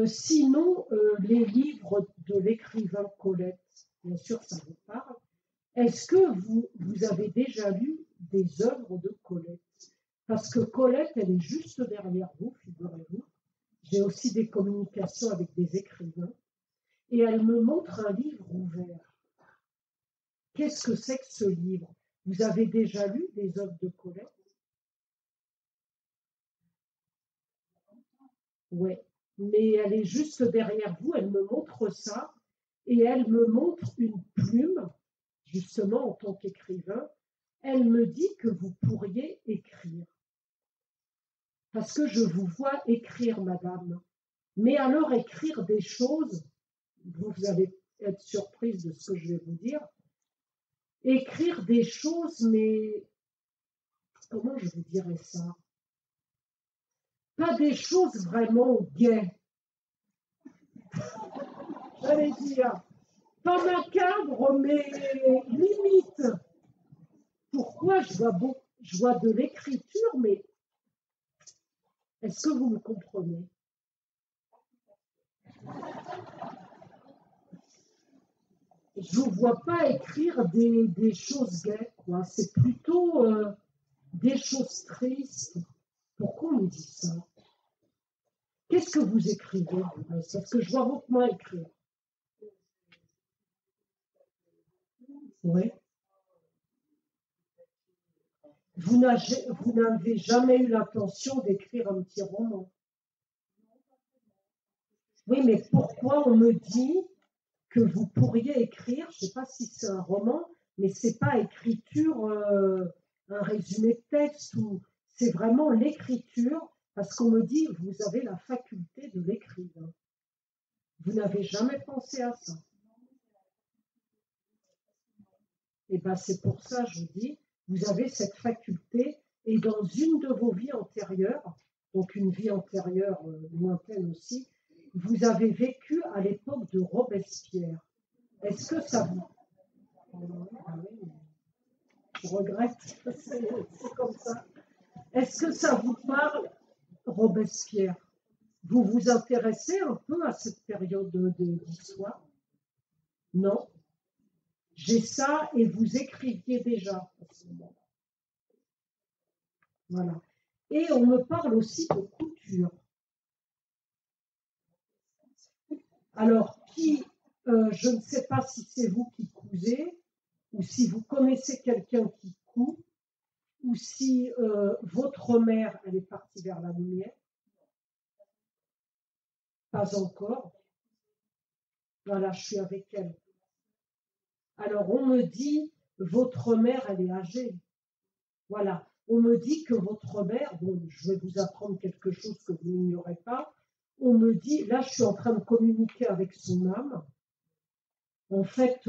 Sinon, les livres de l'écrivain Colette, bien sûr, ça vous parle. Est-ce que vous avez déjà lu des œuvres de Colette? Parce que Colette, elle est juste derrière vous, figurez-vous. J'ai aussi des communications avec des écrivains. Et elle me montre un livre ouvert. Qu'est-ce que c'est que ce livre? Vous avez déjà lu des œuvres de Colette? Oui, mais elle est juste derrière vous, elle me montre ça, et elle me montre une plume, justement en tant qu'écrivain. Elle me dit que vous pourriez écrire. Parce que je vous vois écrire, madame. Mais alors écrire des choses, vous allez être surprise de ce que je vais vous dire, écrire des choses, mais comment je vous dirais ça? Pas des choses vraiment gaies. J'allais dire, pas macabre, mais limite. pourquoi je vois de l'écriture, mais est-ce que vous me comprenez? Je ne vois pas écrire des choses gaies, quoi. C'est plutôt des choses tristes. Pourquoi on me dit ça? Qu'est-ce que vous écrivez? Parce que je vois votre main écrire. Oui. Vous n'avez jamais eu l'intention d'écrire un petit roman. Oui, mais pourquoi on me dit que vous pourriez écrire, je ne sais pas si c'est un roman, mais c'est pas écriture, un résumé de texte, ou c'est vraiment l'écriture, parce qu'on me dit, vous avez la faculté de l'écrire. Vous n'avez jamais pensé à ça. Et bien c'est pour ça, je vous dis, vous avez cette faculté, et dans une de vos vies antérieures, donc une vie antérieure lointaine aussi, vous avez vécu à l'époque de Robespierre. Est-ce que ça vous... Je regrette, c'est comme ça. Est-ce que ça vous parle, Robespierre? Vous vous intéressez un peu à cette période d'histoire? Non? J'ai ça et vous écriviez déjà à ce moment-là. Voilà. Et on me parle aussi de couture. Alors, je ne sais pas si c'est vous qui cousez ou si vous connaissez quelqu'un qui coud ou si votre mère, elle est partie vers la lumière. Pas encore. Voilà, je suis avec elle. Alors, on me dit, votre mère, elle est âgée. Voilà. On me dit que votre mère, bon, je vais vous apprendre quelque chose que vous n'ignorez pas. On me dit, là, je suis en train de communiquer avec son âme. En fait,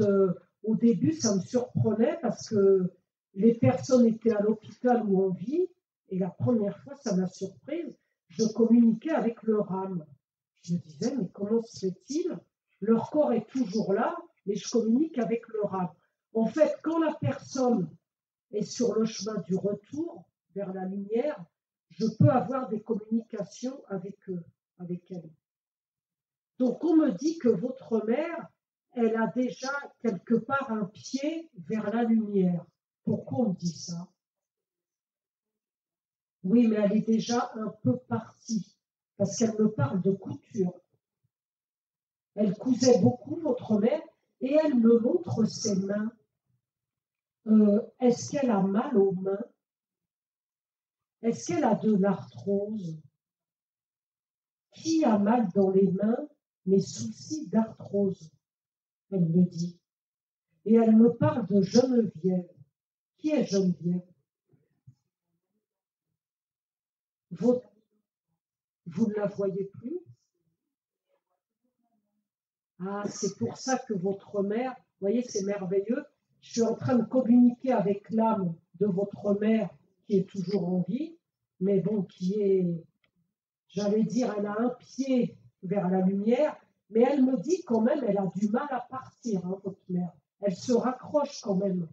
au début, ça me surprenait parce que les personnes étaient à l'hôpital ou en vie. Et la première fois, ça m'a surprise. Je communiquais avec leur âme. Je me disais, mais comment se fait-il? Leur corps est toujours là, mais je communique avec leur âme. En fait, quand la personne est sur le chemin du retour vers la lumière, je peux avoir des communications avec eux, avec elle. Donc, on me dit que votre mère, elle a déjà quelque part un pied vers la lumière. Pourquoi on me dit ça? Oui, mais elle est déjà un peu partie, parce qu'elle me parle de couture. Elle cousait beaucoup, votre mère, et elle me montre ses mains. Est-ce qu'elle a mal aux mains? Est-ce qu'elle a de l'arthrose? Qui a mal dans les mains, mais souci d'arthrose? Elle me dit. Et elle me parle de Geneviève. Qui est Geneviève? Vous ne la voyez plus? Ah, c'est pour ça que votre mère, vous voyez, c'est merveilleux. Je suis en train de communiquer avec l'âme de votre mère qui est toujours en vie, mais bon, qui est, j'allais dire, elle a un pied vers la lumière, mais elle me dit quand même, elle a du mal à partir, hein, votre mère. Elle se raccroche quand même.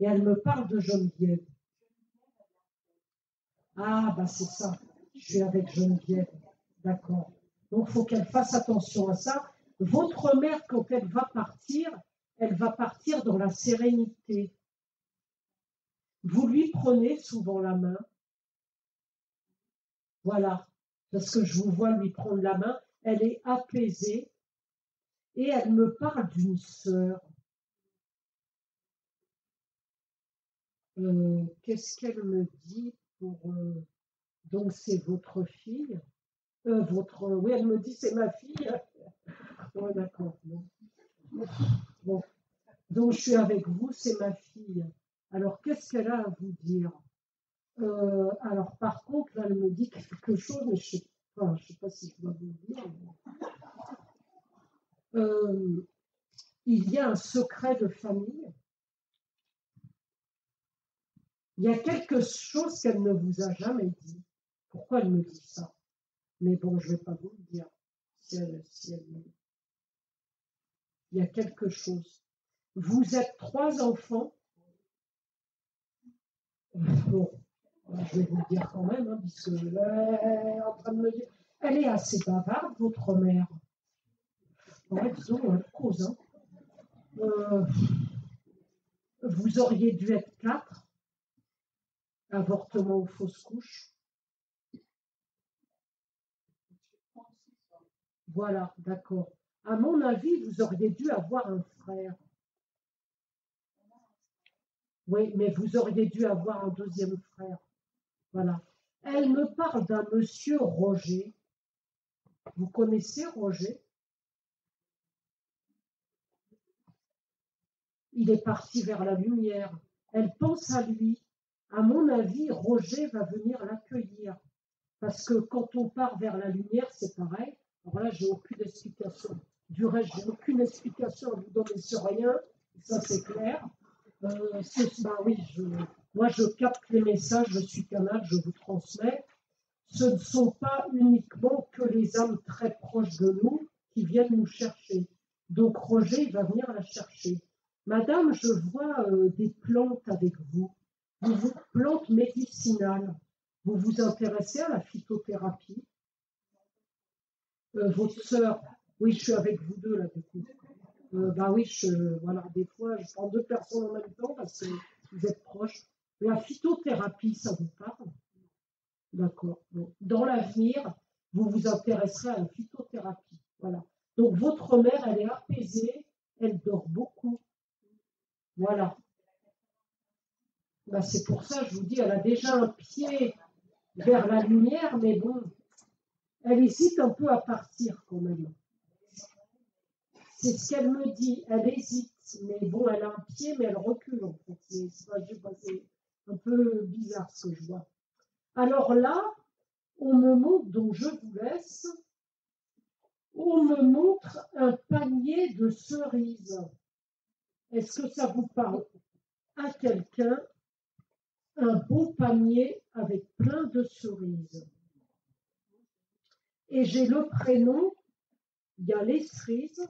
Et elle me parle de Geneviève. Ah, bah c'est ça. Je suis avec Geneviève. D'accord. Donc, il faut qu'elle fasse attention à ça. Votre mère, quand elle va partir dans la sérénité. Vous lui prenez souvent la main. Voilà. Parce que je vous vois lui prendre la main. Elle est apaisée. Et elle me parle d'une sœur. Qu'est-ce qu'elle me dit pour... donc, c'est votre fille. Oui, elle me dit c'est ma fille. Ouais, d'accord. Bon. Bon. Donc, je suis avec vous, c'est ma fille. Alors, qu'est-ce qu'elle a à vous dire? Alors, par contre, là, elle me dit quelque chose, mais je ne sais pas si je dois vous le dire. Il y a un secret de famille. Il y a quelque chose qu'elle ne vous a jamais dit. Pourquoi elle me dit ça? Mais bon, je ne vais pas vous le dire. Il y a quelque chose. Vous êtes 3 enfants. Bon, je vais vous le dire quand même, hein, puisque elle est en train de me dire. Elle est assez bavarde, votre mère. Ouais, disons, elle cause. Hein. Euh, vous auriez dû être 4, avortement ou fausse couche. Voilà, d'accord. À mon avis, vous auriez dû avoir un frère. Oui, mais vous auriez dû avoir un deuxième frère. Voilà. Elle me parle d'un monsieur Roger. Vous connaissez Roger? Il est parti vers la lumière. Elle pense à lui. À mon avis, Roger va venir l'accueillir. Parce que quand on part vers la lumière, c'est pareil. Alors là, j'ai aucune explication. Du reste, j'ai aucune explication à vous donner sur rien. Ça, c'est clair. Ben oui, moi, je capte les messages, je suis canal, je vous transmets. Ce ne sont pas uniquement que les âmes très proches de nous qui viennent nous chercher. Donc, Roger, il va venir la chercher. Madame, je vois des plantes avec vous. Vous plantes médicinales. Vous vous intéressez à la phytothérapie. Votre sœur, oui, je suis avec vous deux là, du coup. Bah oui, voilà, des fois, je prends 2 personnes en même temps parce que vous êtes proches. La phytothérapie, ça vous parle? D'accord. Donc, dans l'avenir, vous vous intéresserez à la phytothérapie. Voilà. Donc, votre mère, elle est apaisée, elle dort beaucoup. Voilà. Bah, c'est pour ça, je vous dis, elle a déjà un pied vers la lumière, mais bon, elle hésite un peu à partir quand même. C'est ce qu'elle me dit, elle hésite, mais bon, elle a un pied, mais elle recule en fait. C'est un peu bizarre ce que je vois. Alors là, on me montre, donc je vous laisse, on me montre un panier de cerises. Est-ce que ça vous parle à quelqu'un? Un beau panier avec plein de cerises. Et j'ai le prénom, il y a les cerises,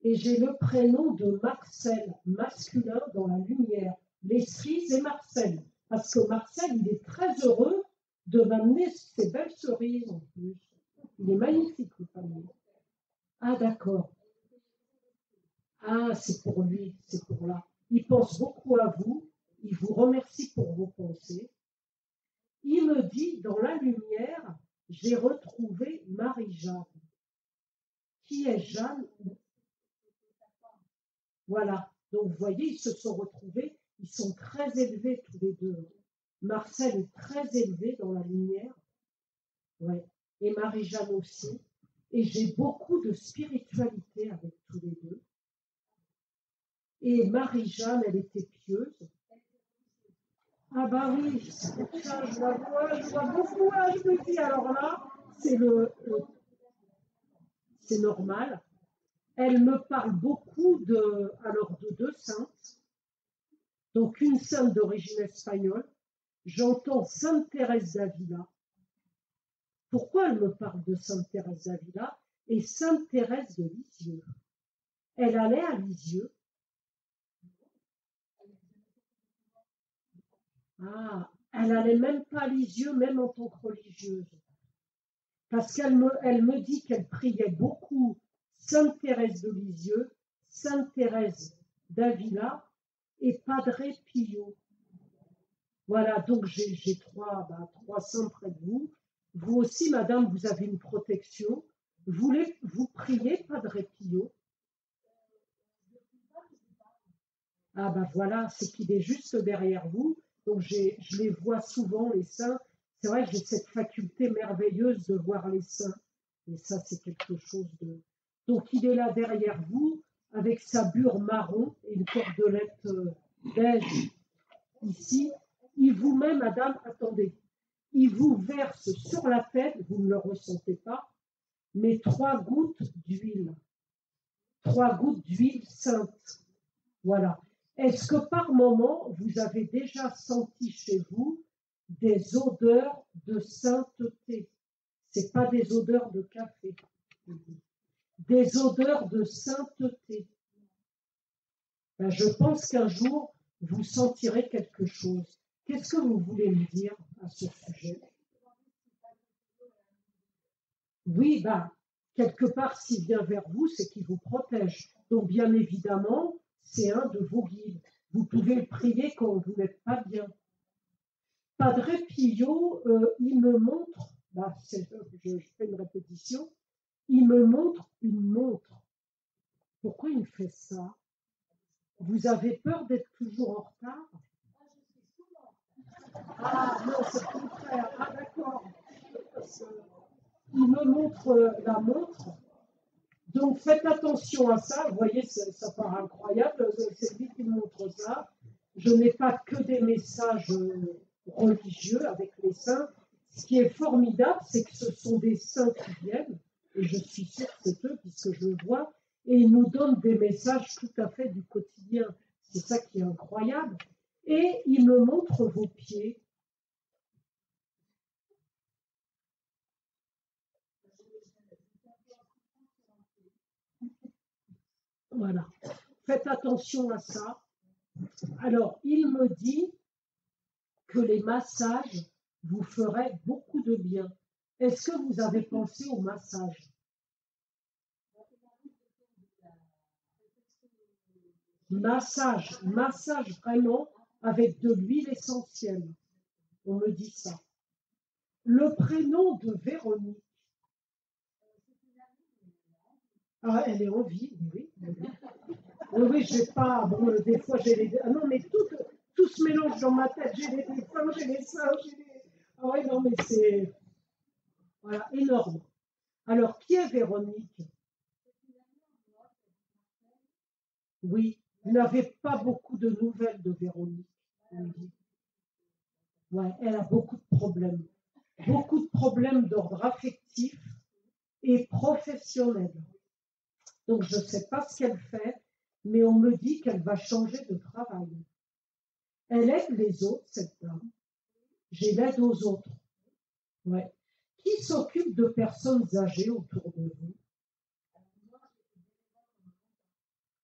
et j'ai le prénom de Marcel, masculin dans la lumière. Les cerises et Marcel. Parce que Marcel, il est très heureux de m'amener ces belles cerises en plus. Il est magnifique le panier. Ah d'accord. Ah, c'est pour lui, c'est pour là. Il pense beaucoup à vous. Il vous remercie pour vos pensées. Il me dit, dans la lumière, j'ai retrouvé Marie-Jeanne. Qui est Jeanne? Voilà. Donc, vous voyez, ils se sont retrouvés. Ils sont très élevés tous les deux. Marcel est très élevé dans la lumière. Ouais. Et Marie-Jeanne aussi. Et j'ai beaucoup de spiritualité avec tous les deux. Et Marie-Jeanne, elle était pieuse. Ah bah oui, c'est pour ça, je vois beaucoup, hein, je me dis, alors là, c'est normal. Elle me parle beaucoup de 2 saintes, donc une sainte d'origine espagnole. J'entends Sainte Thérèse d'Avila. Pourquoi elle me parle de Sainte Thérèse d'Avila et Sainte Thérèse de Lisieux? Elle allait à Lisieux. Ah, elle allait même pas à Lisieux, même en tant que religieuse. Parce qu'elle me dit qu'elle priait beaucoup Sainte Thérèse de Lisieux, Sainte Thérèse d'Avila et Padre Pio. Voilà, donc j'ai 3 saints près de vous. Vous aussi, madame, vous avez une protection. Vous priez Padre Pio? Ah ben voilà, c'est qu'il est juste derrière vous. Donc je les vois souvent, les saints. C'est vrai que j'ai cette faculté merveilleuse de voir les saints. Et ça, c'est quelque chose de... Donc il est là derrière vous, avec sa bure marron et une cordelette beige ici. Il vous met, madame, attendez, il vous verse sur la tête, vous ne le ressentez pas, mais 3 gouttes d'huile. 3 gouttes d'huile sainte. Voilà. Est-ce que par moment, vous avez déjà senti chez vous des odeurs de sainteté? Ce n'est pas des odeurs de café. Des odeurs de sainteté. Ben, je pense qu'un jour, vous sentirez quelque chose. Qu'est-ce que vous voulez me dire à ce sujet? Oui, bah, quelque part, s'il vient vers vous, c'est qu'il vous protège. Donc, bien évidemment, c'est un de vos guides. Vous pouvez le prier quand vous n'êtes pas bien. Padre Pio, il me montre, bah, je fais une répétition, il me montre une montre. Pourquoi il me fait ça? Vous avez peur d'être toujours en retard? Ah non, c'est le contraire. Ah d'accord. Il me montre la montre. Donc faites attention à ça. Vous voyez, ça paraît incroyable. C'est lui qui me montre ça. Je n'ai pas que des messages religieux avec les saints. Ce qui est formidable, c'est que ce sont des saints qui viennent, et je suis sûre que c'est eux, puisque je le vois, et ils nous donnent des messages tout à fait du quotidien. C'est ça qui est incroyable. Et ils me montrent vos pieds. Voilà. Faites attention à ça. Alors, il me dit que les massages vous feraient beaucoup de bien. Est-ce que vous avez pensé au massage? Massage vraiment avec de l'huile essentielle. On me dit ça. Le prénom de Véronique. Ah, elle est en vie, oui. Oui, j'ai pas. Bon, des fois, j'ai les. Ah non, mais tout se mélange dans ma tête. J'ai les dessins, j'ai les seins, j'ai les. Ah ouais, non, mais c'est. Voilà, énorme. Alors, qui est Véronique? Oui, vous n'avez pas beaucoup de nouvelles de Véronique. Ouais, elle a beaucoup de problèmes. Beaucoup de problèmes d'ordre affectif et professionnel. Donc, je ne sais pas ce qu'elle fait, mais on me dit qu'elle va changer de travail. Elle aide les autres, cette dame. J'ai l'aide aux autres. Ouais. Qui s'occupe de personnes âgées autour de vous?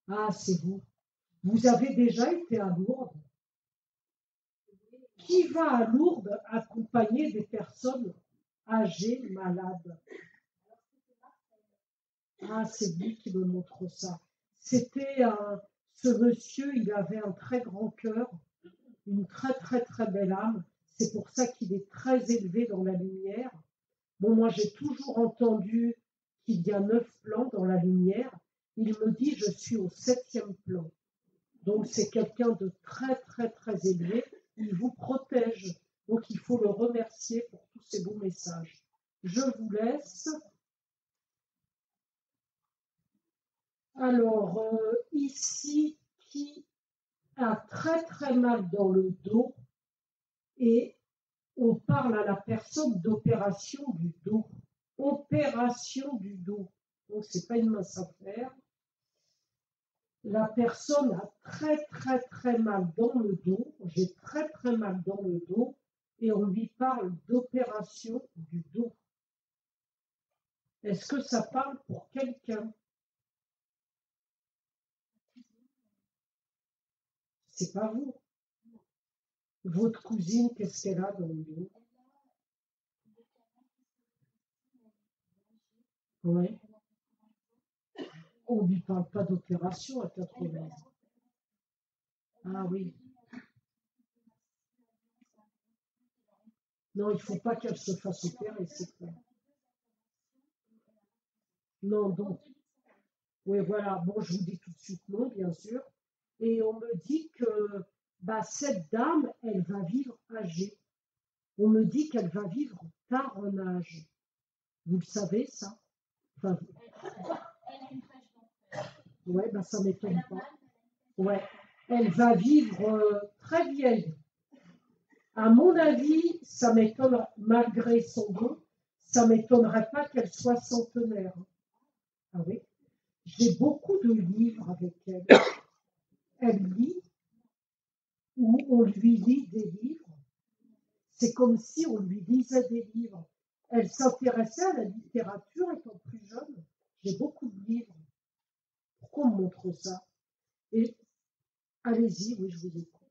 Ah, c'est vous. Vous avez déjà été à Lourdes? Qui va à Lourdes accompagner des personnes âgées, malades? Ah, c'est lui qui me montre ça. C'était ce monsieur, il avait un très grand cœur, une très très très belle âme. C'est pour ça qu'il est très élevé dans la lumière. Bon, moi j'ai toujours entendu qu'il y a 9 plans dans la lumière. Il me dit je suis au 7e plan. Donc c'est quelqu'un de très très très élevé. Il vous protège. Donc il faut le remercier pour tous ces beaux messages. Je vous laisse. Alors, ici, qui a très très mal dans le dos et on parle à la personne d'opération du dos. Opération du dos. Donc, c'est pas une mince affaire. La personne a très très très mal dans le dos. J'ai très très mal dans le dos et on lui parle d'opération du dos. Est-ce que ça parle pour quelqu'un? C'est pas vous. Votre cousine, qu'est-ce qu'elle a dans le dos? Ouais. On ne lui parle pas d'opération à 80 ans. Ah oui. Non, il ne faut pas qu'elle se fasse opérer, c'est clair. Non, donc, oui, voilà. Bon, je vous dis tout de suite non, bien sûr. Et on me dit que bah, cette dame, elle va vivre âgée. On me dit qu'elle va vivre tard en âge. Vous le savez, ça? Enfin, ouais, bah, ça ne m'étonne pas. Ouais. Elle va vivre très vieille. À mon avis, ça m'étonne, malgré son don, ça m'étonnerait pas qu'elle soit centenaire. Ah oui. J'ai beaucoup de livres avec elle. Elle lit ou on lui lit des livres. C'est comme si on lui lisait des livres. Elle s'intéressait à la littérature étant plus jeune. J'ai beaucoup de livres. Pourquoi on me montre ça? Et allez-y, oui, je vous écoute.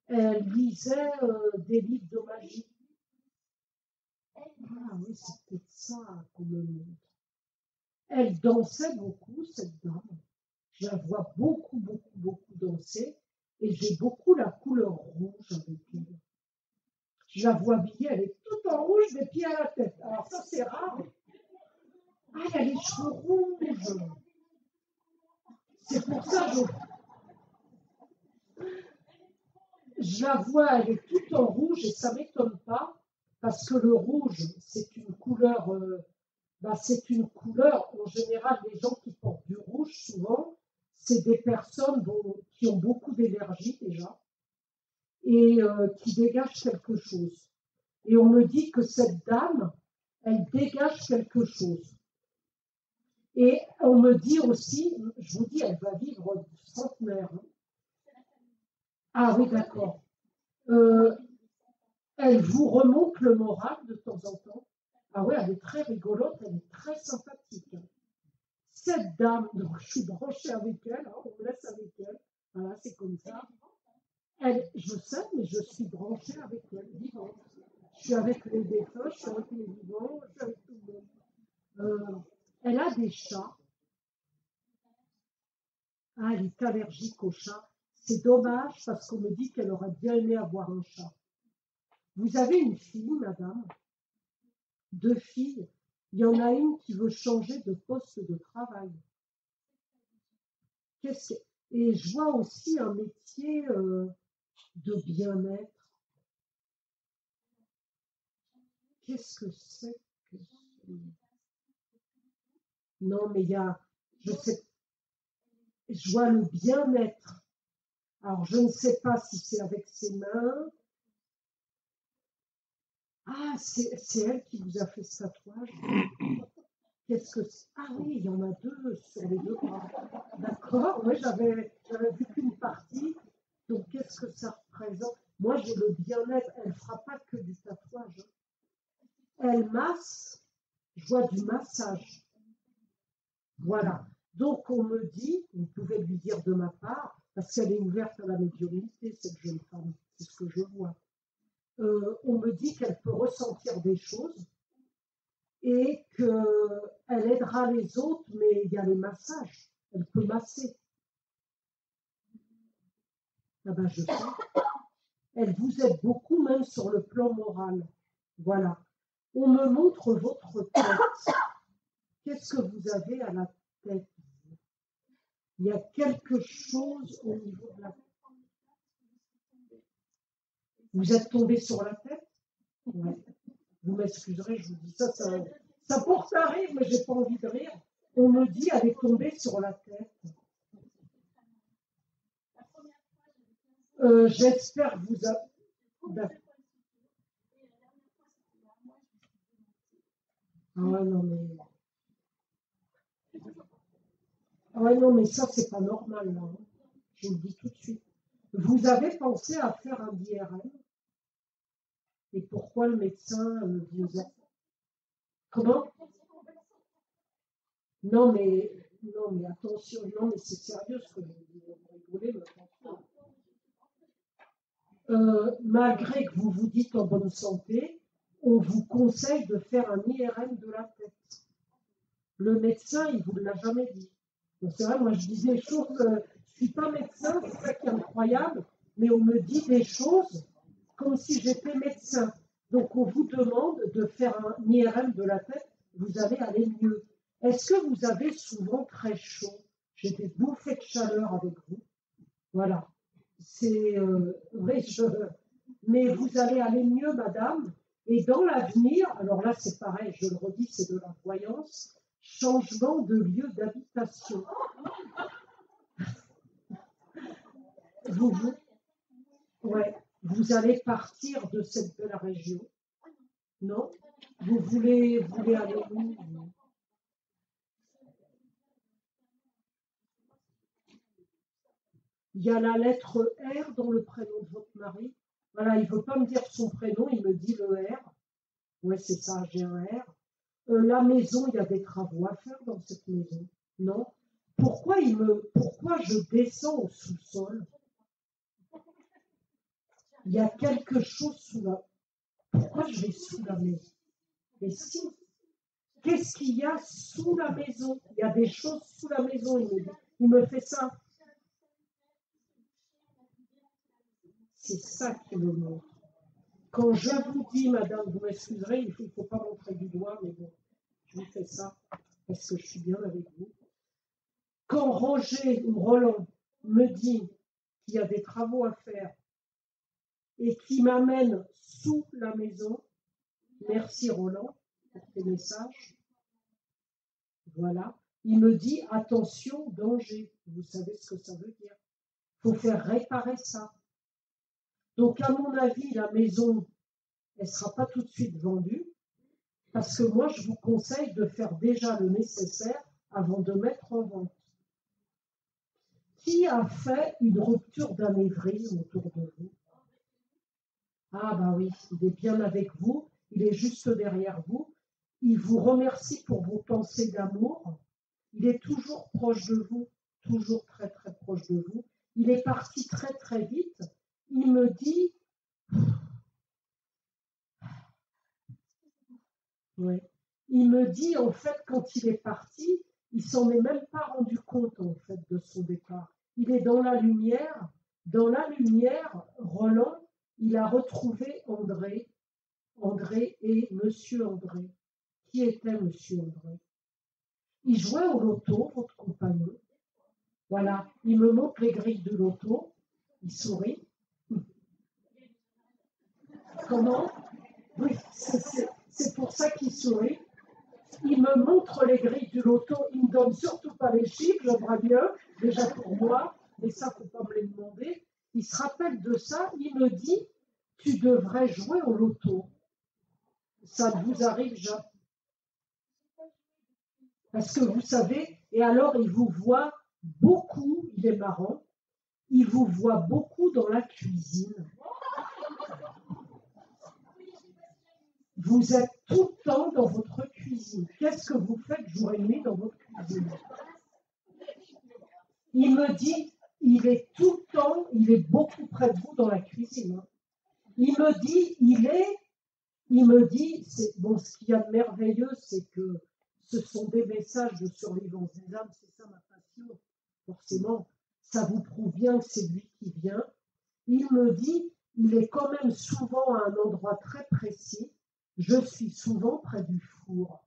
Elle lisait des livres de magie. Ah oui, c'est peut-être ça qu'on me montre. Elle dansait beaucoup, cette dame. Je la vois beaucoup, beaucoup, beaucoup danser. Et j'ai beaucoup la couleur rouge avec elle. Je la vois habillée, elle est toute en rouge des pieds à la tête. Alors ça, c'est rare. Ah, elle a les cheveux rouges. C'est pour ça que je la vois, elle est toute en rouge et ça ne m'étonne pas parce que le rouge, c'est une couleur, c'est une couleur, en général, les gens qui portent du rouge, souvent, c'est des personnes qui ont beaucoup d'énergie déjà et qui dégagent quelque chose. Et on me dit que cette dame, elle dégage quelque chose. Et on me dit aussi, je vous dis, elle va vivre centenaire. Ah oui, d'accord. Elle vous remonte le moral de temps en temps. Ah oui, elle est très rigolote, elle est très sympathique. Cette dame, donc je suis branchée avec elle, hein, on me laisse avec elle. Voilà, c'est comme ça. Elle, je sais, mais je suis branchée avec elle, vivante. Je suis avec les défunts, je suis avec les vivants, je suis avec tout le monde. Elle a des chats. Ah, elle est allergique aux chats. C'est dommage parce qu'on me dit qu'elle aurait bien aimé avoir un chat. Vous avez une fille, madame? Deux filles. Il y en a une qui veut changer de poste de travail. Et je vois aussi un métier de bien-être. Qu'est-ce que c'est que... Non, mais il y a, je sais, je vois le bien-être. Alors, je ne sais pas si c'est avec ses mains. Ah, c'est elle qui vous a fait ce tatouage. Qu'est-ce que c'est? Ah oui, il y en a deux sur les deux bras. D'accord, oui, j'avais vu qu'une partie. Donc, qu'est-ce que ça représente? Moi, j'ai le bien-être. Elle ne fera pas que du tatouage. Elle masse. Je vois du massage. Voilà. Donc, on me dit, vous pouvez lui dire de ma part, parce qu'elle est ouverte à la médiumnité, cette jeune femme. C'est ce que je vois. On me dit qu'elle peut ressentir des choses et qu'elle aidera les autres, mais il y a les massages. Elle peut masser. Ah ben, je sais. Elle vous aide beaucoup, même sur le plan moral. Voilà. On me montre votre tête. Qu'est-ce que vous avez à la tête? Il y a quelque chose au niveau de la tête. Vous êtes tombé sur la tête? Ouais. Vous m'excuserez, je vous dis ça, ça porte à rire, mais j'ai pas envie de rire. On me dit elle est tombée sur la tête. J'espère que vous avez... Ah ouais, non, mais... Ah ouais, non, mais ça, c'est pas normal, là. Hein. Je vous le dis tout de suite. Vous avez pensé à faire un IRM? Et pourquoi le médecin vous a... Comment? Non, mais attention, non, mais c'est sérieux ce que vous rigolez, mais attention. Malgré que vous vous dites en bonne santé, on vous conseille de faire un IRM de la tête. Le médecin, il ne vous l'a jamais dit. Donc, c'est vrai, moi je dis des choses, je ne suis pas médecin, c'est ça qui est incroyable, mais on me dit des choses comme si j'étais médecin. Donc on vous demande de faire un IRM de la tête, vous allez aller mieux. Est-ce que vous avez souvent très chaud? J'ai des bouffées de chaleur avec vous. Voilà. C'est oui, mais vous allez aller mieux, madame. Et dans l'avenir, alors là c'est pareil, je le redis, c'est de la voyance, changement de lieu d'habitation. Ouais, vous allez partir de cette belle région, non? Vous voulez aller où? Il y a la lettre R dans le prénom de votre mari. Voilà, il ne veut pas me dire son prénom, il me dit le R. Ouais, c'est ça, j'ai un R. La maison, il y a des travaux à faire dans cette maison. Non? Pourquoi je descends au sous-sol? Il y a quelque chose sous la... Pourquoi je vais sous la maison? Mais si, qu'est-ce qu'il y a sous la maison? Il y a des choses sous la maison, il me fait ça. C'est ça qui me montre. Quand je vous dis, madame, vous m'excuserez, il ne faut pas montrer du doigt, mais bon, je vous fais ça parce que je suis bien avec vous. Quand Roger ou Roland me dit qu'il y a des travaux à faire et qui m'amène sous la maison, merci Roland pour tes messages. Voilà. Il me dit attention, danger. Vous savez ce que ça veut dire. Il faut faire réparer ça. Donc, à mon avis, la maison, elle ne sera pas tout de suite vendue parce que moi, je vous conseille de faire déjà le nécessaire avant de mettre en vente. Qui a fait une rupture d'anévrisme autour de vous? Ah, bah oui, il est bien avec vous, il est juste derrière vous. Il vous remercie pour vos pensées d'amour. Il est toujours proche de vous, toujours très très proche de vous. Il est parti très très vite. Il me dit, ouais, il me dit en fait quand il est parti, il s'en est même pas rendu compte en fait de son départ. Il est dans la lumière. Dans la lumière, Roland, il a retrouvé André et Monsieur André. Qui était Monsieur André? Il jouait au loto, votre compagnon. Voilà, il me montre les grilles de loto. Il sourit. Comment? Oui, c'est pour ça qu'il sourit. Il me montre les grilles du loto. Il ne me donne surtout pas les chiffres, j'aimerais bien, déjà pour moi, mais ça, il ne faut pas me les demander. Il se rappelle de ça. Il me dit, tu devrais jouer au loto. Ça ne vous arrive jamais. Parce que vous savez, et alors il vous voit beaucoup, il est marrant, il vous voit beaucoup dans la cuisine. Vous êtes tout le temps dans votre cuisine. Qu'est-ce que vous faites jour et nuit dans votre cuisine? Il me dit, il est tout le temps, il est beaucoup près de vous dans la cuisine. Il me dit, bon, ce qu'il y a de merveilleux, c'est que ce sont des messages de survivance des âmes, c'est ça ma passion, forcément. Ça vous prouve bien que c'est lui qui vient. Il me dit, il est quand même souvent à un endroit très précis. Je suis souvent près du four.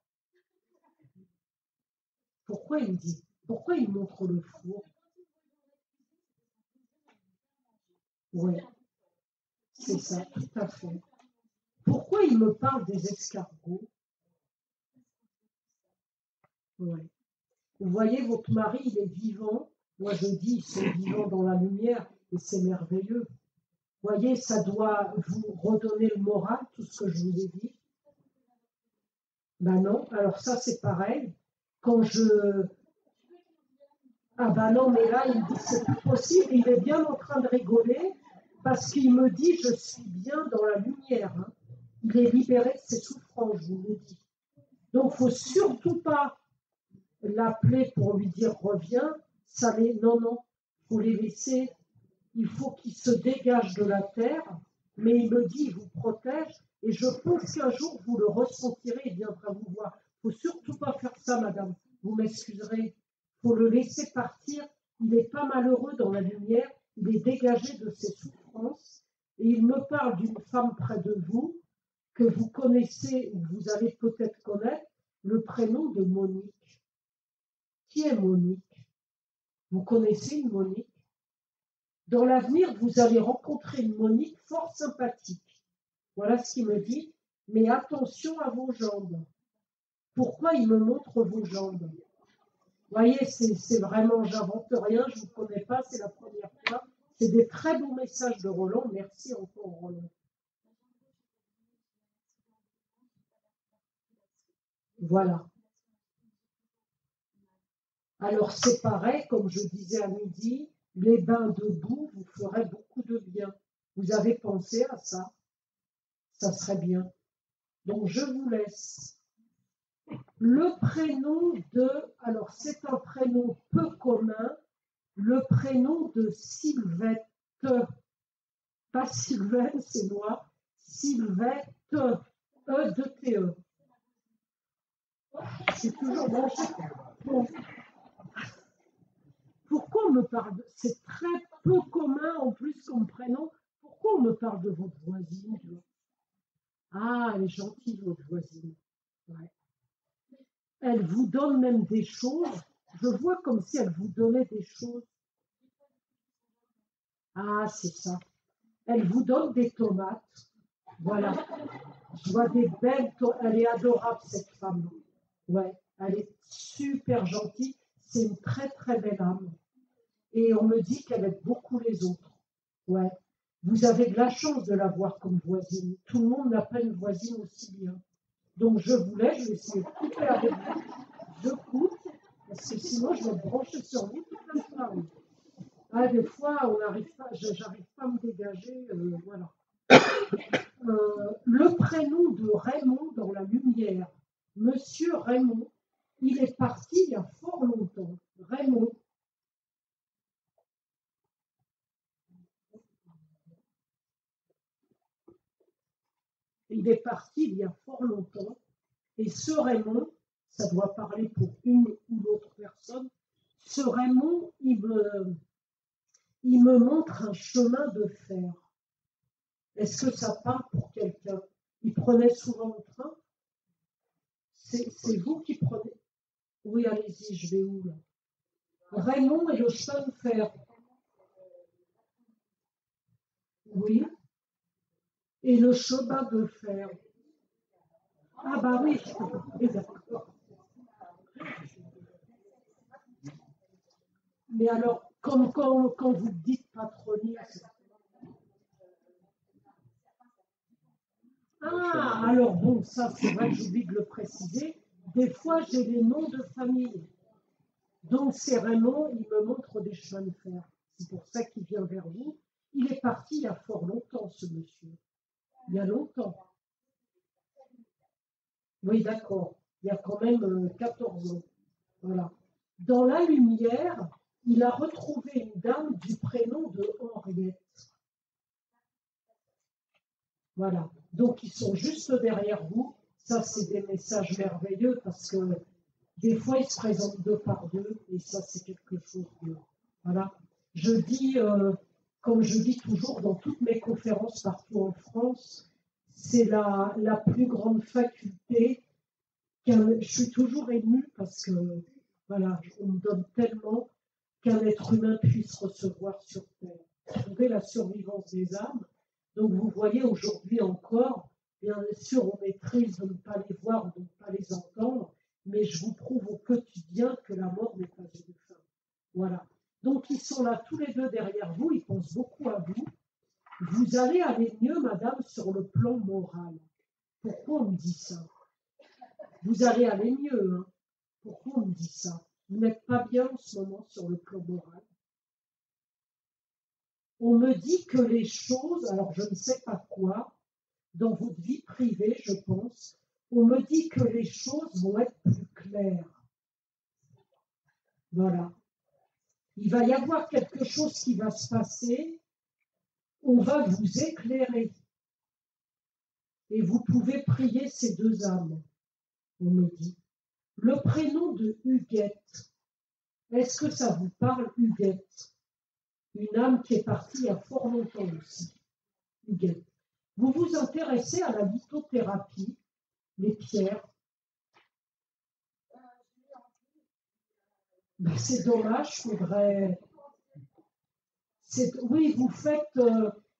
Pourquoi il me dit? Pourquoi il montre le four? Oui, c'est ça, tout à fait. Pourquoi il me parle des escargots? Oui. Vous voyez, votre mari, il est vivant. Moi, je dis, ils sont vivants dans la lumière et c'est merveilleux. Vous voyez, ça doit vous redonner le moral, tout ce que je vous ai dit. Ben non, alors ça, c'est pareil. Quand je... Ah ben non, mais là, il me dit, c'est plus possible. Il est bien en train de rigoler parce qu'il me dit, je suis bien dans la lumière. Hein. Il est libéré de ses souffrances, je vous le dis. Donc, il ne faut surtout pas l'appeler pour lui dire reviens. Non, non, il faut les laisser. Il faut qu'ils se dégagent de la terre. Mais il me dit, il vous protège. Et je pense qu'un jour, vous le ressentirez, il viendra vous voir. Il ne faut surtout pas faire ça, madame. Vous m'excuserez. Il faut le laisser partir. Il n'est pas malheureux dans la lumière. Il est dégagé de ses souffrances. Et il me parle d'une femme près de vous que vous connaissez ou vous allez peut-être connaître, le prénom de Monique. Qui est Monique? Vous connaissez une Monique? Dans l'avenir, vous allez rencontrer une Monique fort sympathique. Voilà ce qu'il me dit. Mais attention à vos jambes. Pourquoi il me montre vos jambes? Vous voyez, c'est vraiment, j'invente rien, je ne vous connais pas, c'est la première fois. C'est des très beaux messages de Roland. Merci encore, Roland. Voilà. Alors, c'est pareil, comme je disais à midi, les bains debout vous feraient beaucoup de bien. Vous avez pensé à ça? Ça serait bien. Donc, je vous laisse. Le prénom de, alors c'est un prénom peu commun, le prénom de Sylvette. Pas Sylvain, c'est moi. Sylvette, E-2-T-E. C'est toujours branché. Bon. Pourquoi on me parle de... C'est très peu commun en plus comme prénom. Pourquoi on me parle de votre voisine? Ah, elle est gentille, votre voisine. Ouais. Elle vous donne même des choses. Je vois comme si elle vous donnait des choses. Ah, c'est ça. Elle vous donne des tomates. Voilà. Je vois des belles tomates. Elle est adorable, cette femme. Ouais, elle est super gentille. C'est une très, très belle âme. Et on me dit qu'elle aide beaucoup les autres. Ouais. Vous avez de la chance de l'avoir comme voisine. Tout le monde n'a pas une voisine aussi bien. Donc je vais essayer de couper avec vous. Je coupe, parce que sinon je vais me brancher sur vous toute la soirée. Ah, des fois, on n'arrive pas, j'arrive pas à me dégager, voilà. Le prénom de Raymond dans la lumière. Monsieur Raymond, il est parti il y a fort longtemps. Raymond. Il est parti il y a fort longtemps. Et ce Raymond, ça doit parler pour une ou l'autre personne, ce Raymond, il me montre un chemin de fer. Est-ce que ça parle pour quelqu'un? Il prenait souvent le train? C'est vous qui prenez? Oui, allez-y, je vais où là? Raymond et le chemin de fer. Oui. Et le chemin de fer. Ah bah oui, d'accord. Mais alors, comme quand vous dites patronyme, ah, alors bon, ça c'est vrai que j'oublie de le préciser. Des fois, j'ai les noms de famille. Donc c'est Raymond, il me montre des chemins de fer. C'est pour ça qu'il vient vers vous. Il est parti il y a fort longtemps, ce monsieur. Il y a longtemps. Oui, d'accord. Il y a quand même 14 ans. Voilà. Dans la lumière, il a retrouvé une dame du prénom de Henriette. Voilà. Donc, ils sont juste derrière vous. Ça, c'est des messages merveilleux parce que des fois, ils se présentent deux par deux et ça, c'est quelque chose de... Voilà. Je dis, comme je dis toujours dans toutes mes conférences partout en France, c'est la plus grande faculté. Je suis toujours émue parce que, voilà, on me donne tellement qu'un être humain puisse recevoir sur Terre. Trouver la survivance des âmes. Donc vous voyez aujourd'hui encore, bien sûr on est triste de ne pas les voir, de ne pas les entendre, mais je vous prouve au quotidien que la mort n'est pas une fin. Voilà. Donc ils sont là tous les deux derrière vous, ils pensent beaucoup à vous. Vous allez aller mieux, madame, sur le plan moral. Pourquoi on me dit ça? Vous allez aller mieux. Hein. Pourquoi on me dit ça? Vous n'êtes pas bien en ce moment sur le plan moral. On me dit que les choses, alors je ne sais pas quoi, dans votre vie privée, je pense, on me dit que les choses vont être plus claires. Voilà. Il va y avoir quelque chose qui va se passer, on va vous éclairer. Et vous pouvez prier ces deux âmes, on me dit. Le prénom de Huguette, est-ce que ça vous parle, Huguette? Une âme qui est partie il y a fort longtemps aussi, Huguette. Vous vous intéressez à la lithothérapie, les pierres. Ben, c'est dommage, faudrait... Oui, vous faites...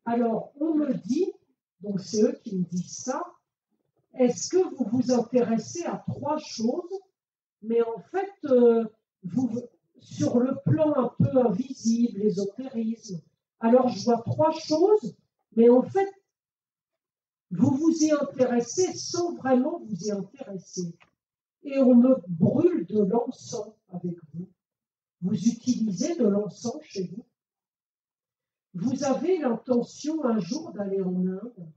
Alors, on me dit, donc c'est eux qui me disent ça, est-ce que vous vous intéressez à trois choses, mais en fait, sur le plan un peu invisible, l'ésotérisme, alors je vois trois choses, mais en fait, vous vous y intéressez sans vraiment vous y intéresser. Et on me brûle de l'encens avec vous. Vous utilisez de l'encens chez vous. Vous avez l'intention un jour d'aller en Inde.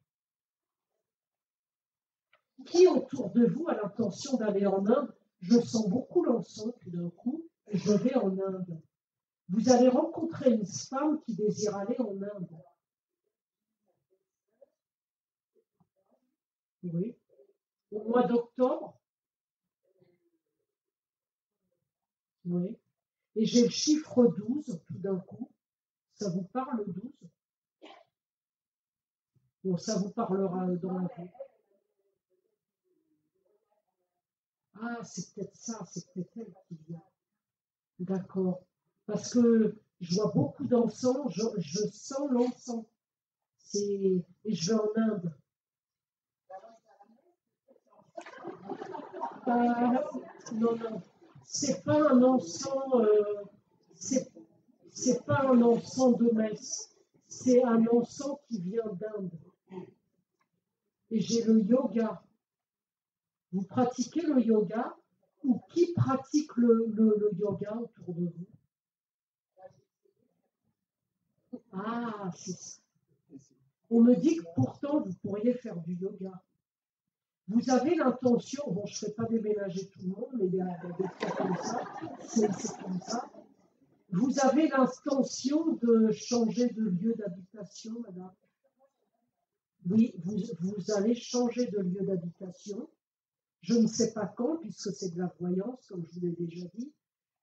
Qui autour de vous a l'intention d'aller en Inde? Je sens beaucoup l'encens tout d'un coup et je vais en Inde. Vous allez rencontrer une femme qui désire aller en Inde. Oui. Au mois d'octobre, oui. Et j'ai le chiffre 12 tout d'un coup. Ça vous parle, le 12? Bon, ça vous parlera dans la vie. Ah, c'est peut-être ça, c'est peut-être elle qui vient. D'accord. Parce que je vois beaucoup d'encens, je sens l'encens. Et je vais en Inde. Non, non. C'est pas un encens, c'est c'est pas un encens de messe. C'est un encens qui vient d'Inde. Et j'ai le yoga. Vous pratiquez le yoga? Ou qui pratique le yoga autour de vous? Ah, c'est ça. On me dit que pourtant vous pourriez faire du yoga. Vous avez l'intention, bon, je ne fais pas déménager tout le monde, mais il y a des fois comme ça, c'est comme ça. Vous avez l'intention de changer de lieu d'habitation, madame? Oui, vous allez changer de lieu d'habitation. Je ne sais pas quand, puisque c'est de la voyance, comme je vous l'ai déjà dit.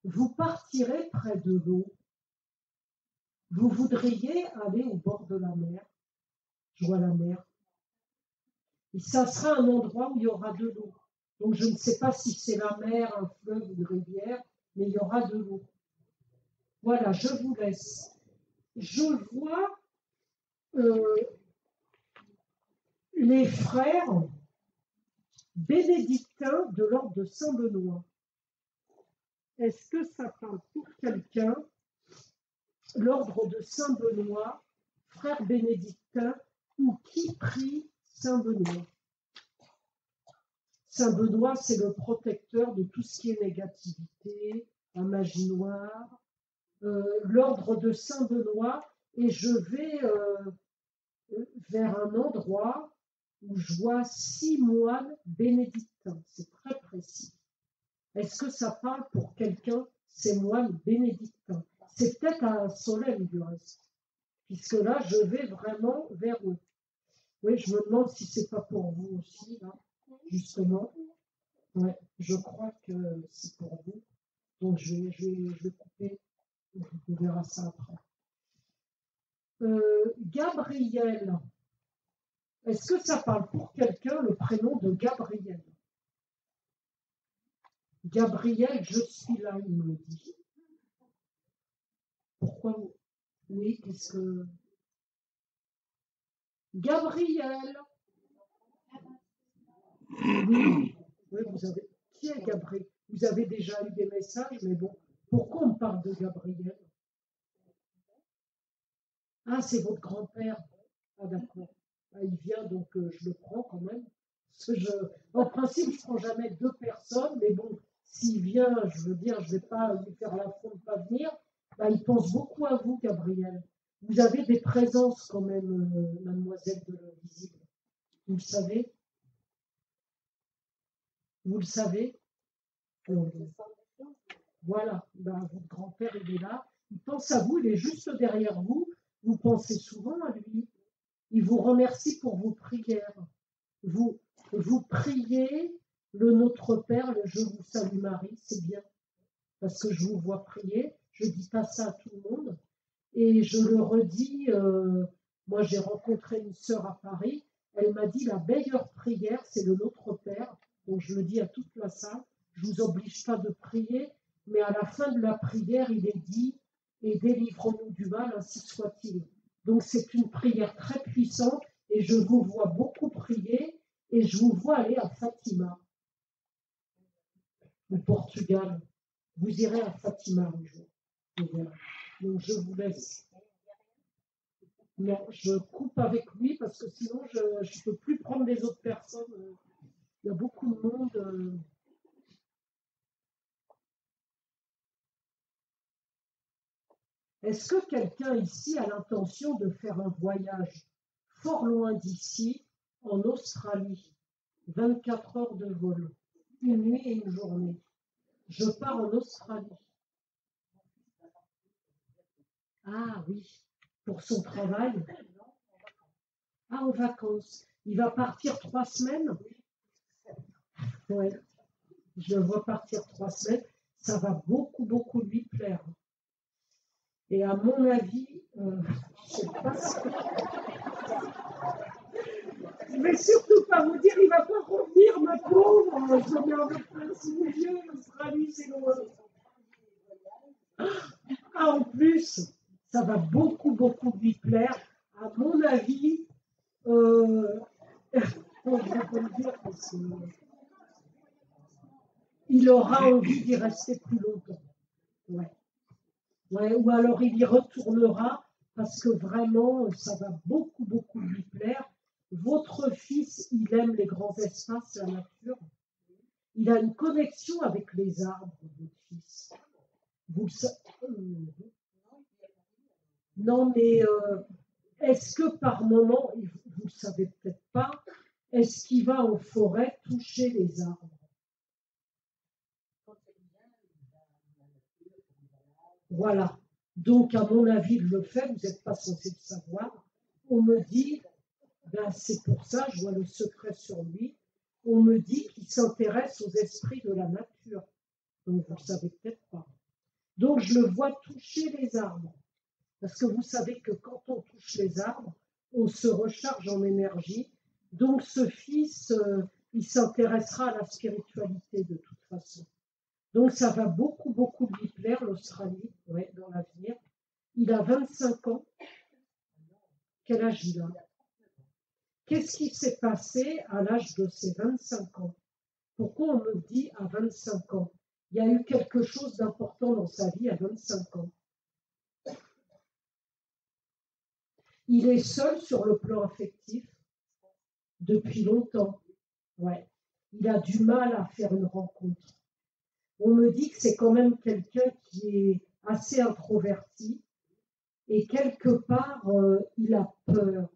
Vous partirez près de l'eau. Vous voudriez aller au bord de la mer. Je vois la mer. Et ça sera un endroit où il y aura de l'eau. Donc je ne sais pas si c'est la mer, un fleuve, une rivière, mais il y aura de l'eau. Voilà, je vous laisse. Je vois euh, les frères bénédictins de l'ordre de Saint-Benoît. Est-ce que ça parle pour quelqu'un? L'ordre de Saint-Benoît, frères bénédictins, ou qui prie Saint-Benoît? Saint-Benoît, c'est le protecteur de tout ce qui est négativité, la magie noire. L'ordre de Saint-Benoît, et je vais vers un endroit où je vois 6 moines bénédictins. C'est très précis. Est-ce que ça parle pour quelqu'un, ces moines bénédictins? C'est peut-être à Solène du reste, puisque là, je vais vraiment vers eux. Oui, je me demande si c'est pas pour vous aussi, là, justement. Ouais, je crois que c'est pour vous. Donc, je vais couper. On verra ça après. Gabriel. Est-ce que ça parle pour quelqu'un le prénom de Gabriel? Gabriel, je suis là, il me dit. Pourquoi vous... Oui, qu'est-ce que... Gabriel. Oui, oui, vous avez... Qui est Gabriel? Vous avez déjà eu des messages, mais bon, pourquoi on parle de Gabriel? Ah, c'est votre grand-père. Ah, d'accord. Ah, il vient, donc je le prends quand même. Parce que en principe, je ne prends jamais 2 personnes, mais bon, s'il vient, je veux dire, je ne vais pas lui faire l'affront de ne pas venir. Bah, il pense beaucoup à vous, Gabriel. Vous avez des présences quand même, mademoiselle de l'invisible. Vous le savez? Vous le savez? Euh, voilà, bah, votre grand-père, il est là. Il pense à vous, il est juste derrière vous. Vous pensez souvent à lui. Il vous remercie pour vos prières. Vous, vous priez le Notre Père, le Je vous salue Marie, c'est bien, parce que je vous vois prier. Je dis pas ça à tout le monde. Et je le redis, moi j'ai rencontré une sœur à Paris, elle m'a dit la meilleure prière, c'est le Notre Père. Donc je le dis à toute la salle, je ne vous oblige pas de prier, mais à la fin de la prière, il est dit, et délivre-nous du mal, ainsi soit-il. Donc c'est une prière très puissante, et je vous vois beaucoup prier, et je vous vois aller à Fatima, au Portugal. Vous irez à Fatima un jour. Donc je vous laisse. Non, je coupe avec lui parce que sinon je ne peux plus prendre les autres personnes. Il y a beaucoup de monde. Est-ce que quelqu'un ici a l'intention de faire un voyage fort loin d'ici, en Australie? 24 heures de vol, une nuit et une journée. Je pars en Australie. Ah oui, pour son travail. Ah, en vacances. Il va partir 3 semaines. Ouais, je le vois partir 3 semaines. Ça va beaucoup, beaucoup lui plaire. Et à mon avis, je ne sais pas ce que... Je ne vais surtout pas vous dire, il ne va pas revenir, ma pauvre. Je me mets en plein sous les yeux, l'Australie, c'est loin. Ah, en plus, ça va beaucoup, beaucoup lui plaire. À mon avis, je ne vais pas le dire parce que il aura envie d'y rester plus longtemps. Ouais. Ouais, ou alors il y retournera parce que vraiment, ça va beaucoup, beaucoup lui plaire. Votre fils, il aime les grands espaces, la nature. Il a une connexion avec les arbres, votre fils. Vous le savez. Non, mais est-ce que par moment, vous ne le savez peut-être pas, est-ce qu'il va en forêt toucher les arbres? Voilà. Donc, à mon avis, il le fait, vous n'êtes pas censé le savoir. On me dit, ben, c'est pour ça, je vois le secret sur lui, on me dit qu'il s'intéresse aux esprits de la nature. Donc, vous ne le savez peut-être pas. Donc, je le vois toucher les arbres. Parce que vous savez que quand on touche les arbres, on se recharge en énergie. Donc, ce fils, il s'intéressera à la spiritualité de toute façon. Donc, ça va beaucoup, beaucoup lui plaire, l'Australie, ouais, dans l'avenir. Il a 25 ans. Quel âge il a? Qu'est-ce qui s'est passé à l'âge de ses 25 ans? Pourquoi on me dit à 25 ans? Il y a eu quelque chose d'important dans sa vie à 25 ans. Il est seul sur le plan affectif depuis longtemps. Ouais. Il a du mal à faire une rencontre. On me dit que c'est quand même quelqu'un qui est assez introverti et quelque part, il a peur.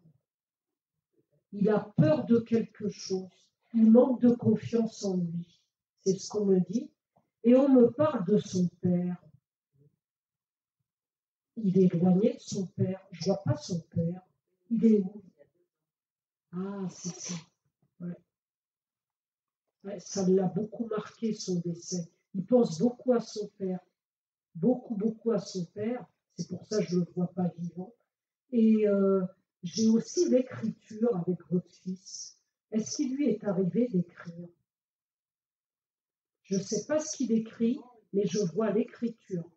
Il a peur de quelque chose. Il manque de confiance en lui. C'est ce qu'on me dit. Et on me parle de son père. Il est éloigné de son père. Je ne vois pas son père. Il est où? Ah, c'est ça. Ouais. Ouais, ça l'a beaucoup marqué, son décès. Il pense beaucoup à son père. Beaucoup, beaucoup à son père. C'est pour ça que je ne le vois pas vivant. Et j'ai aussi l'écriture avec votre fils. Est-ce qu'il lui est arrivé d'écrire? Je ne sais pas ce qu'il écrit, mais je vois l'écriture.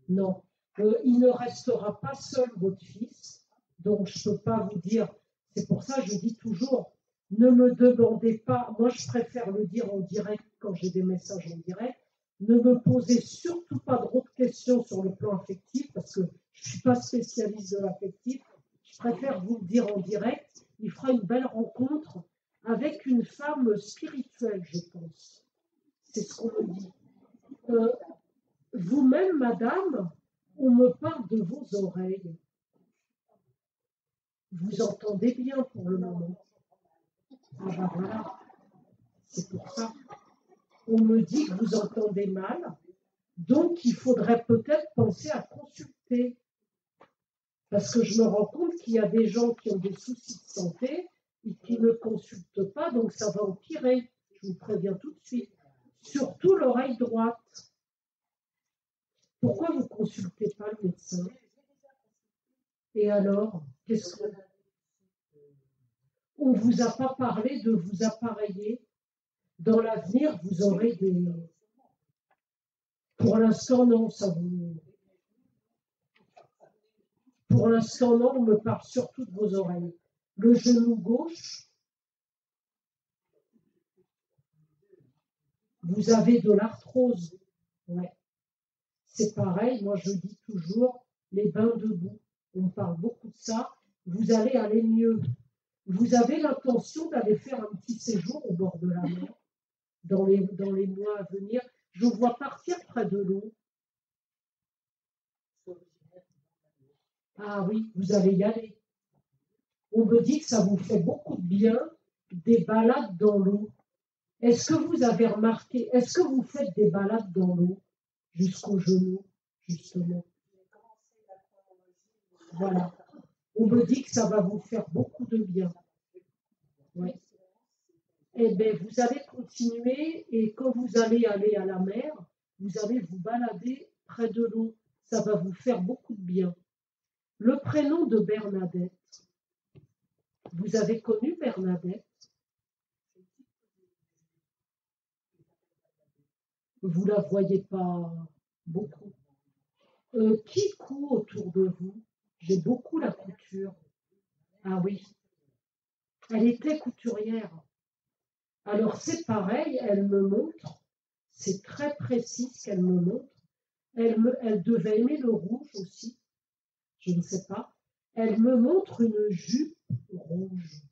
Non, il ne restera pas seul, votre fils. Donc, je ne peux pas vous dire. C'est pour ça que je dis toujours, ne me demandez pas. Moi, je préfère le dire en direct quand j'ai des messages en direct. Ne me posez surtout pas d'autres questions sur le plan affectif, parce que je ne suis pas spécialiste de l'affectif. Je préfère vous le dire en direct. Il fera une belle rencontre avec une femme spirituelle, je pense. C'est ce qu'on me dit. Vous-même, madame, on me parle de vos oreilles. Vous entendez bien pour le moment. Ah ben voilà, c'est pour ça. On me dit que vous entendez mal, donc il faudrait peut-être penser à consulter. Parce que je me rends compte qu'il y a des gens qui ont des soucis de santé et qui ne consultent pas, donc ça va empirer. Je vous préviens tout de suite. Surtout l'oreille droite. Pourquoi vous ne consultez pas le médecin? Et alors, qu'est-ce qu'on... On ne vous a pas parlé de vous appareiller. Dans l'avenir, vous aurez des... Pour l'instant, non, ça vous... Pour l'instant, non, on me parle surtout de vos oreilles. Le genou gauche, vous avez de l'arthrose. Ouais. C'est pareil, moi je dis toujours, les bains debout. On me parle beaucoup de ça. Vous allez aller mieux. Vous avez l'intention d'aller faire un petit séjour au bord de la mer dans les mois à venir. Je vous vois partir près de l'eau. Ah oui, vous allez y aller. On me dit que ça vous fait beaucoup de bien, des balades dans l'eau. Est-ce que vous avez remarqué, est-ce que vous faites des balades dans l'eau jusqu'aux genoux, justement? Voilà. On me dit que ça va vous faire beaucoup de bien. Ouais. Eh bien, vous allez continuer et quand vous allez aller à la mer, vous allez vous balader près de l'eau. Ça va vous faire beaucoup de bien. Le prénom de Bernadette. Vous avez connu Bernadette? Vous la voyez pas beaucoup. Qui coud autour de vous? J'ai beaucoup la couture. Ah oui, elle était couturière. Alors c'est pareil, elle me montre, c'est très précis ce qu'elle me montre. Elle devait aimer le rouge aussi, je ne sais pas. Elle me montre une jupe rouge.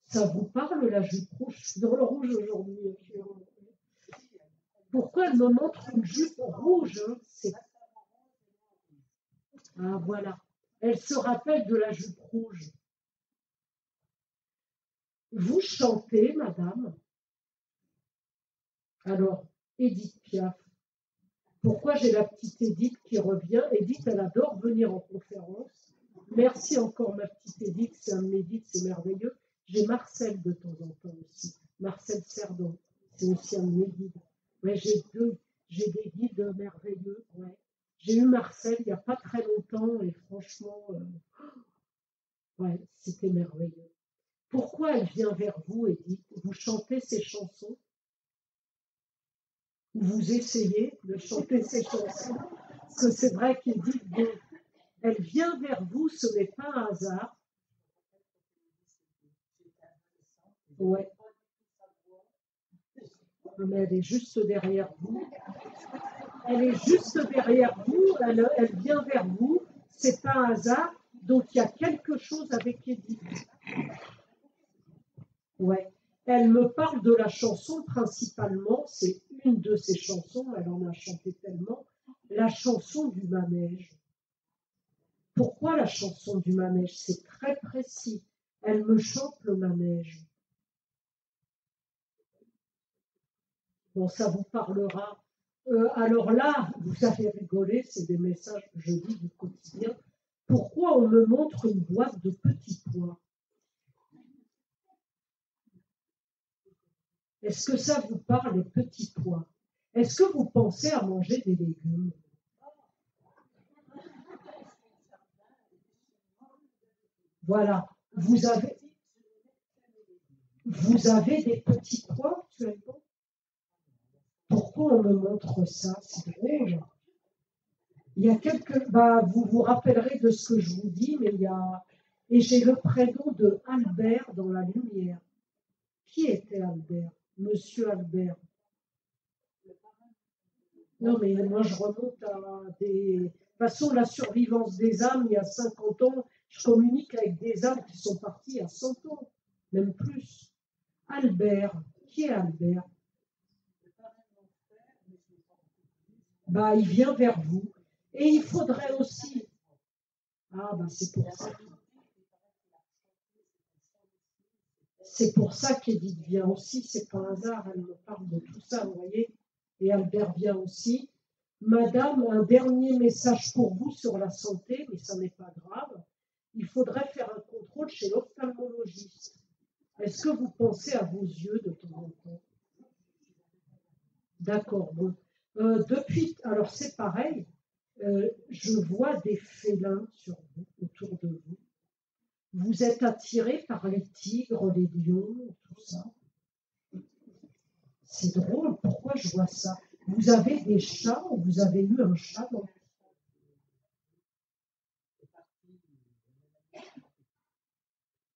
Ça vous parle la jupe rouge? Je suis dans le rouge aujourd'hui. Pourquoi elle me montre une jupe rouge? Ah voilà. Elle se rappelle de la jupe rouge. Vous chantez, madame? Alors, Édith Piaf. Pourquoi j'ai la petite Édith qui revient? Édith, elle adore venir en conférence. Merci encore, ma petite Édith. C'est un Édith, c'est merveilleux. J'ai Marcel de temps en temps aussi. Marcel Cerdon. C'est aussi un de mes guides. Ouais, j'ai des guides merveilleux. Ouais. J'ai eu Marcel il n'y a pas très longtemps et franchement, ouais, c'était merveilleux. Pourquoi elle vient vers vous, Édith? Vous chantez ses chansons? Vous essayez de chanter ses chansons? Parce que c'est vrai qu'Édith, elle vient vers vous, ce n'est pas un hasard. Ouais. Mais elle est juste derrière vous. Elle est juste derrière vous, elle vient vers vous, c'est pas un hasard, donc il y a quelque chose avec Édith. Ouais. Elle me parle de la chanson principalement, c'est une de ses chansons, elle en a chanté tellement, la chanson du manège. Pourquoi la chanson du manège? C'est très précis. Elle me chante le manège. Bon, ça vous parlera. Alors là, vous avez rigolé, c'est des messages que je dis du quotidien. Pourquoi on me montre une boîte de petits pois? Est-ce que ça vous parle, les petits pois? Est-ce que vous pensez à manger des légumes? Voilà. Vous avez des petits pois actuellement? Pourquoi on me montre ça? C'est drôle. Il y a quelques. Bah, vous vous rappellerez de ce que je vous dis, mais il y a. Et j'ai le prénom de Albert dans la lumière. Qui était Albert? Monsieur Albert. Non, mais moi, je remonte à des. De toute façon, la survivance des âmes, il y a 50 ans, je communique avec des âmes qui sont parties à 100 ans, même plus. Albert. Qui est Albert? Bah, il vient vers vous. Et il faudrait aussi. Ah, bah, c'est pour ça. C'est pour ça qu'Édith vient aussi, c'est pas un hasard, elle me parle de tout ça, vous voyez. Et Albert vient aussi. Madame, un dernier message pour vous sur la santé, mais ça n'est pas grave. Il faudrait faire un contrôle chez l'ophtalmologiste. Est-ce que vous pensez à vos yeux de temps en temps? D'accord, bon. Alors c'est pareil, je vois des félins sur vous, autour de vous. Vous êtes attiré par les tigres, les lions, tout ça. C'est drôle, pourquoi je vois ça? Vous avez des chats ou vous avez eu un chat dans...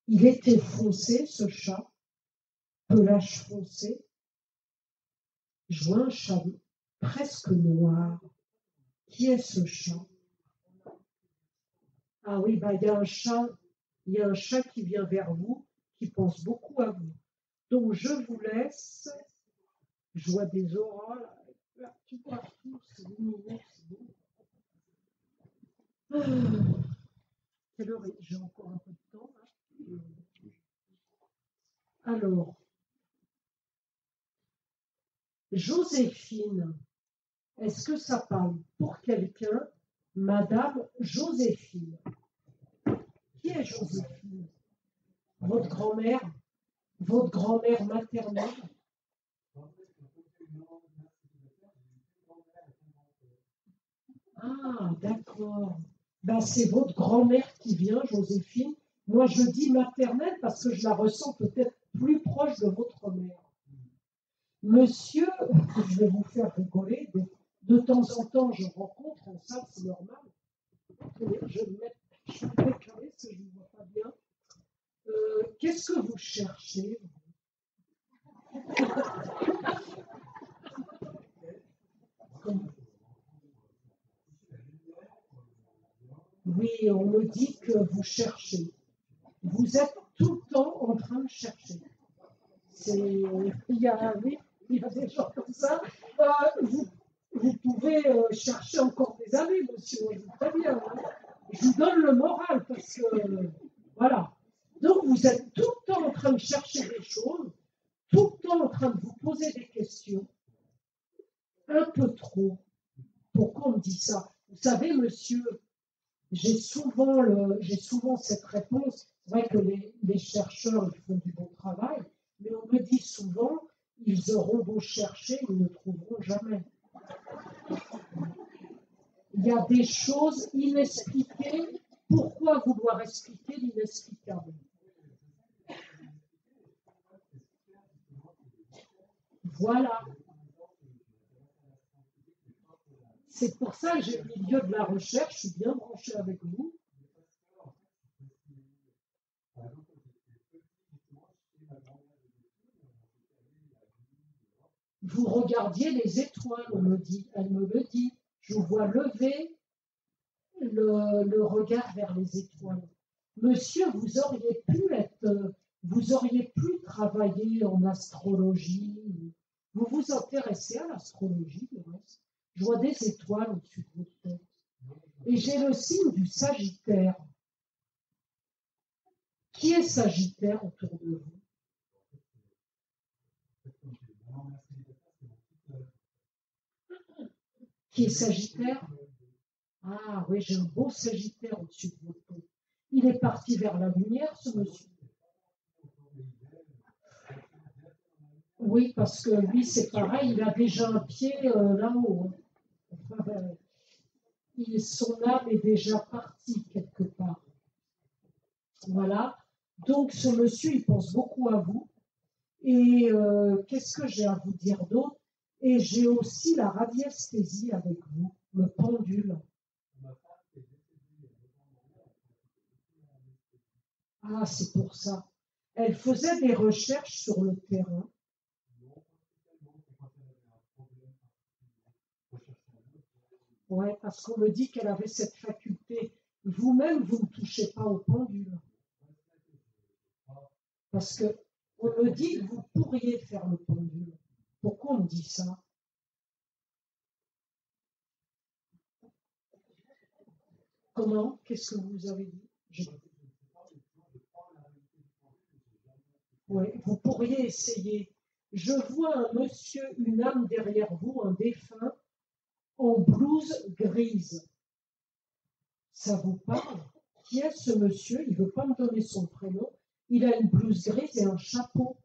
Il était foncé, ce chat, pelage foncé. Je vois un chat presque noir. Qui est ce chat? Ah oui, bah, il y a un chat qui vient vers vous, qui pense beaucoup à vous. Donc je vous laisse. Je vois des auras là, tout partout, c'est lumineux, c'est beau. Quelle heure est... J'ai encore un peu de temps là. Alors, Joséphine, est-ce que ça parle pour quelqu'un? Madame Joséphine. Qui est Joséphine? Votre grand-mère? votre grand-mère maternelle. Ah, d'accord. Ben, c'est votre grand-mère qui vient, Joséphine. Moi, je dis maternelle parce que je la ressens peut-être plus proche de votre mère. Monsieur, je vais vous faire rigoler, de temps en temps, je rencontre en salle, c'est normal. Je vais me décaler parce que je ne vois pas bien. Qu'est-ce que vous cherchez? Oui, on me dit que vous cherchez. Vous êtes tout le temps en train de chercher. Il y a des gens comme ça. Vous pouvez chercher encore des années, monsieur. Je vous préviens. Je vous donne le moral parce que voilà. Donc vous êtes tout le temps en train de chercher des choses, tout le temps en train de vous poser des questions. Un peu trop. Pourquoi on me dit ça? Vous savez, monsieur, j'ai souvent cette réponse. C'est vrai que les chercheurs ils font du bon travail, mais on me dit souvent, ils auront beau chercher, ils ne trouveront jamais. Il y a des choses inexpliquées. Pourquoi vouloir expliquer l'inexplicable? Voilà. C'est pour ça que j'ai le milieu de la recherche, je suis bien branché avec vous. Vous regardiez les étoiles, elle me le dit. Je vous vois lever le regard vers les étoiles. Monsieur, vous auriez pu travailler en astrologie. Vous vous intéressez à l'astrologie, le reste. Je vois des étoiles au-dessus de votre tête. Et j'ai le signe du Sagittaire. Qui est Sagittaire autour de vous? Qui est Sagittaire? Ah oui, j'ai un beau Sagittaire au-dessus de votre tête. Il est parti vers la lumière, ce monsieur. Oui, parce que lui, c'est pareil, il a déjà un pied là-haut. Son âme est déjà partie quelque part. Voilà. Donc, ce monsieur, il pense beaucoup à vous. Et qu'est-ce que j'ai à vous dire d'autre? Et j'ai aussi la radiesthésie avec vous, le pendule. Ah, c'est pour ça. Elle faisait des recherches sur le terrain. Oui, parce qu'on me dit qu'elle avait cette faculté. Vous-même, vous ne touchez pas au pendule. Parce que on me dit que vous pourriez faire le pendule. Pourquoi on me dit ça? Comment? Qu'est-ce que vous avez dit? Oui, vous pourriez essayer. Je vois un monsieur, une âme derrière vous, un défunt, en blouse grise. Ça vous parle? Qui est ce monsieur? Il ne veut pas me donner son prénom. Il a une blouse grise et un chapeau.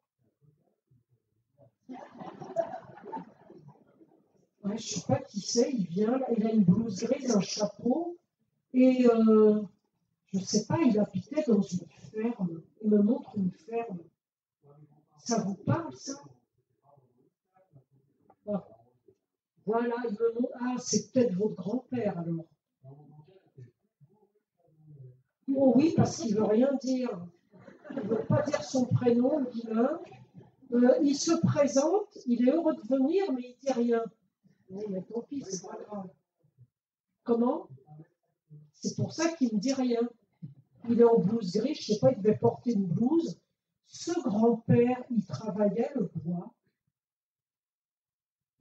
Ouais, je ne sais pas qui c'est, il vient là, il a une blouse grise, un chapeau, et je ne sais pas, il habitait dans une ferme. Il me montre une ferme. Ça vous parle, ça? Ah, voilà, il me montre. Ah, c'est peut-être votre grand-père alors. Oh oui, parce qu'il ne veut rien dire. Il ne veut pas dire son prénom, le vilain. Il se présente, il est heureux de venir, mais il ne dit rien. Oui, mais tant pis, c'est pas grave. Comment? C'est pour ça qu'il ne dit rien. Il est en blouse grise, je ne sais pas, il devait porter une blouse. Ce grand-père, il travaillait le bois.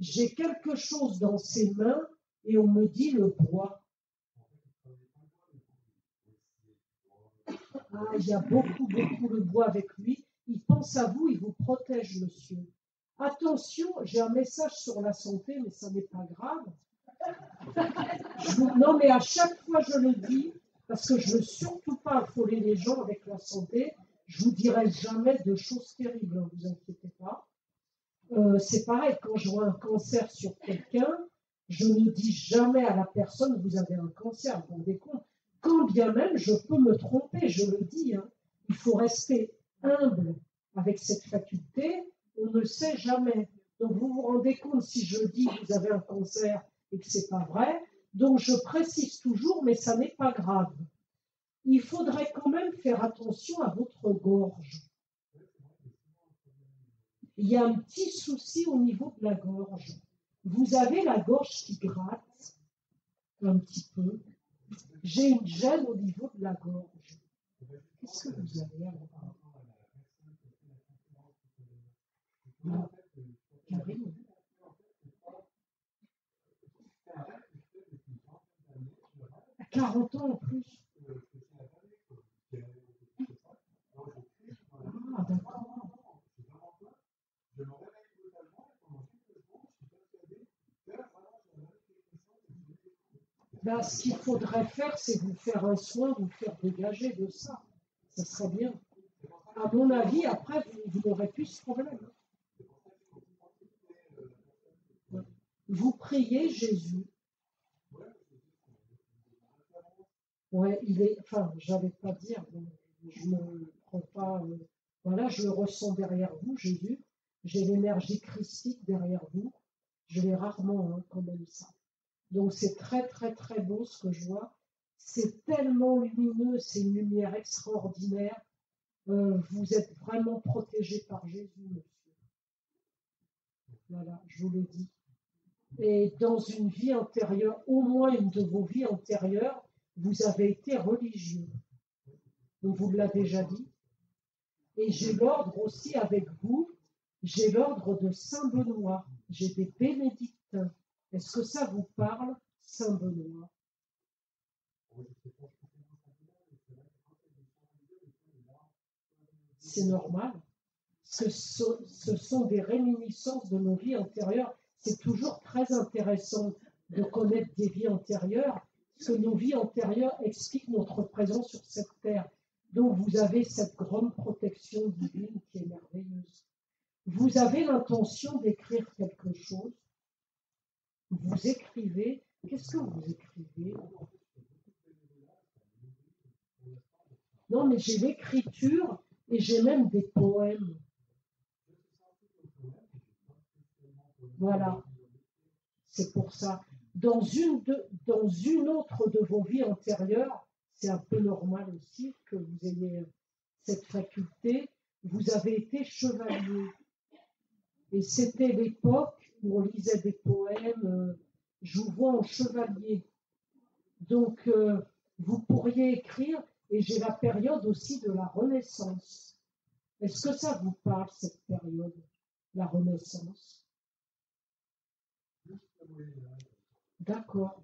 J'ai quelque chose dans ses mains et on me dit le bois. Ah, il y a beaucoup de bois avec lui. Il pense à vous, il vous protège, monsieur. Attention, j'ai un message sur la santé, mais ça n'est pas grave. Non, mais à chaque fois je le dis, parce que je ne veux surtout pas affoler les gens avec la santé, Je vous dirai jamais de choses terribles, ne vous inquiétez pas. C'est pareil, quand je vois un cancer sur quelqu'un, je ne dis jamais à la personne, vous avez un cancer, vous vous rendez compte. Quand bien même, je peux me tromper, je le dis. Hein. Il faut rester humble avec cette faculté, on ne sait jamais. Donc vous vous rendez compte si je dis vous avez un cancer et que c'est pas vrai. Donc je précise toujours, mais ça n'est pas grave. Il faudrait quand même faire attention à votre gorge. Il y a un petit souci au niveau de la gorge. Vous avez la gorge qui gratte un petit peu. J'ai une gêne au niveau de la gorge. Qu'est-ce que vous avez alors? Ah, Karine. À 40 ans en plus. Ah, d'accord. Ben, ce qu'il faudrait faire, c'est vous faire un soin, vous faire dégager de ça. Ça serait bien. À mon avis, après, vous n'aurez plus ce problème. Vous priez Jésus. Ouais, il est. Enfin, j'allais pas dire, je ne prends pas. Voilà, je le ressens derrière vous, Jésus. J'ai l'énergie christique derrière vous. Je l'ai rarement, hein, quand même ça. Donc c'est très très très beau ce que je vois. C'est tellement lumineux, c'est une lumière extraordinaire. Vous êtes vraiment protégé par Jésus, monsieur. Voilà, je vous le dis. Et dans une vie antérieure, au moins une de vos vies antérieures, vous avez été religieux. On vous l'a déjà dit. Et j'ai l'ordre aussi avec vous, j'ai l'ordre de Saint Benoît. J'ai des bénédictins. Est-ce que ça vous parle, Saint Benoît? C'est normal. Ce sont des réminiscences de nos vies antérieures. C'est toujours très intéressant de connaître des vies antérieures, parce que nos vies antérieures expliquent notre présence sur cette terre. Donc vous avez cette grande protection divine qui est merveilleuse. Vous avez l'intention d'écrire quelque chose, vous écrivez. Qu'est-ce que vous écrivez? Non, mais j'ai l'écriture et j'ai même des poèmes. Voilà, c'est pour ça. Dans une autre de vos vies antérieures, c'est un peu normal aussi que vous ayez cette faculté, vous avez été chevalier. Et c'était l'époque où on lisait des poèmes, je vous vois en chevalier. Donc, vous pourriez écrire, et j'ai la période aussi de la Renaissance. Est-ce que ça vous parle, cette période, la Renaissance? D'accord,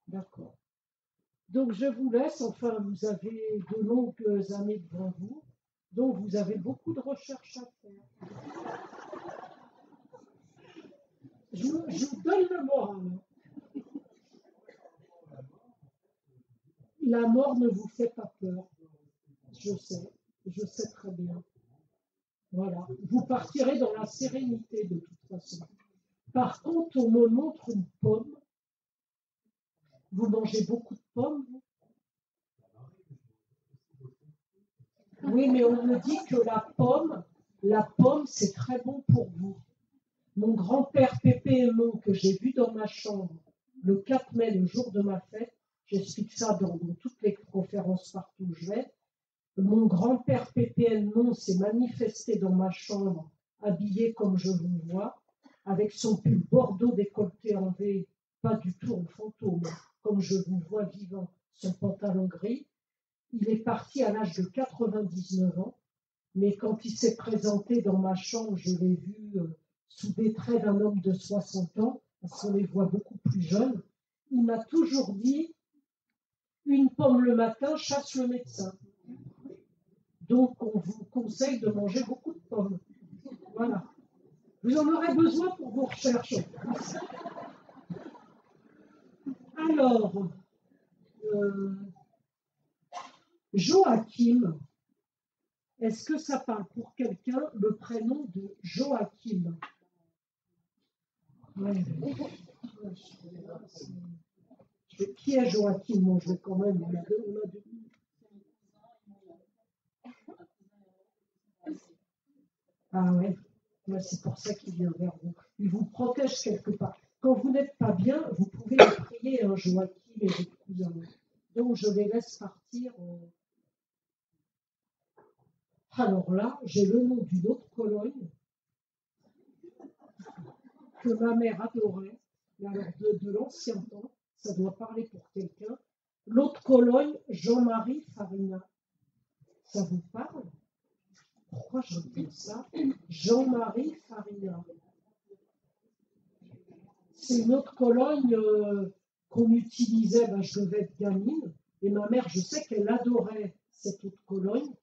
d'accord. Donc, je vous laisse, enfin, vous avez de longues années devant vous, donc vous avez beaucoup de recherches à faire. Je vous donne le moral. La mort ne vous fait pas peur. Je sais très bien. Voilà. Vous partirez dans la sérénité de toute façon. Par contre, on me montre une pomme. Vous mangez beaucoup de pommes, vous? Oui, mais on me dit que la pomme, c'est très bon pour vous. Mon grand-père Pépé Aymon, que j'ai vu dans ma chambre le 4 mai, le jour de ma fête, j'explique ça dans toutes les conférences partout où je vais. Mon grand-père Pépé Aymon s'est manifesté dans ma chambre, habillé comme je vous vois, avec son pull bordeaux décolleté en V, pas du tout en fantôme, comme je vous vois vivant, son pantalon gris. Il est parti à l'âge de 99 ans, mais quand il s'est présenté dans ma chambre, je l'ai vu sous des traits d'un homme de 60 ans, parce qu'on les voit beaucoup plus jeunes. Il m'a toujours dit, une pomme le matin chasse le médecin. Donc, on vous conseille de manger beaucoup de pommes. Voilà. Vous en aurez besoin pour vos recherches. Alors, Joachim, Est-ce que ça parle pour quelqu'un le prénom de Joachim? Ouais. Qui est Joachim? Moi, je vais quand même. Ah ouais, c'est pour ça qu'il vient vers vous. Il vous protège quelque part. Quand vous n'êtes pas bien, vous pouvez le prier, hein, Joachim et votre cousin. Donc, je les laisse partir. Alors là, j'ai le nom d'une autre Cologne que ma mère adorait. Et alors, de l'ancien temps, ça doit parler pour quelqu'un. L'autre Cologne, Jean-Marie Farina. Ça vous parle? Pourquoi je dis ça? Jean-Marie Farina. C'est une autre Cologne qu'on utilisait, je devais être gamine, et ma mère, je sais qu'elle adorait cette autre Cologne.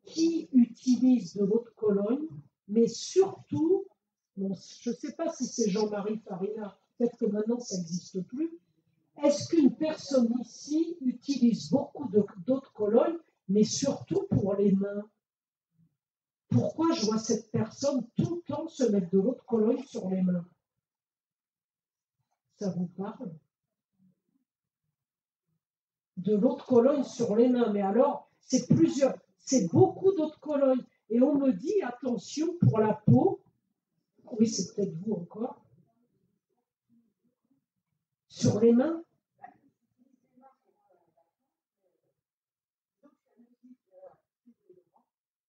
Qui utilise de l'autre Cologne, mais surtout, bon, je ne sais pas si c'est Jean-Marie Farina, peut-être que maintenant ça n'existe plus. Est-ce qu'une personne ici utilise beaucoup d'autres Colognes, mais surtout pour les mains? Pourquoi je vois cette personne tout le temps se mettre de l'autre Cologne sur les mains? Ça vous parle? De l'autre Cologne sur les mains, mais alors, c'est beaucoup d'autres Colognes. Et on me dit, attention, pour la peau, oui, c'est peut-être vous encore, sur les mains.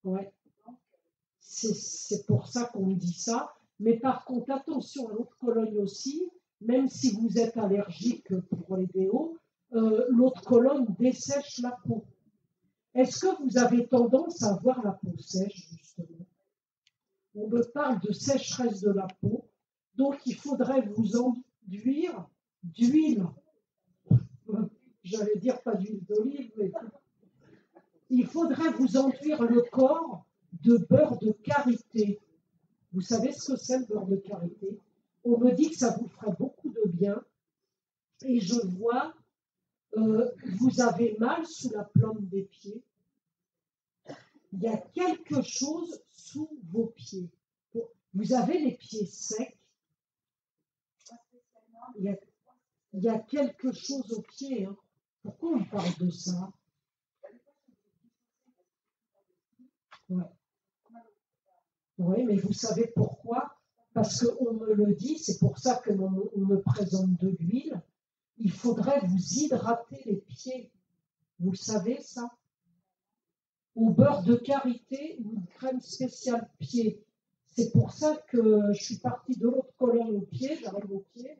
Ouais. C'est pour ça qu'on me dit ça. Mais par contre, attention à l'autre Cologne aussi, même si vous êtes allergique pour les déos, l'autre Cologne dessèche la peau. Est-ce que vous avez tendance à avoir la peau sèche, justement? On me parle de sécheresse de la peau, donc il faudrait vous enduire d'huile. J'allais dire pas d'huile d'olive, mais il faudrait vous enduire le corps de beurre de karité. Vous savez ce que c'est le beurre de karité? On me dit que ça vous ferait beaucoup de bien. Et je vois, vous avez mal sous la plante des pieds. Il y a quelque chose sous vos pieds. Vous avez les pieds secs. Il y a quelque chose aux pieds. Hein. Pourquoi on parle de ça? Ouais. Oui, mais vous savez pourquoi? Parce qu'on me le dit, c'est pour ça que on me présente de l'huile. Il faudrait vous hydrater les pieds. Vous le savez, ça? Au beurre de karité ou une crème spéciale pied. C'est pour ça que je suis partie de l'autre Cologne au pied, j'arrive au pied.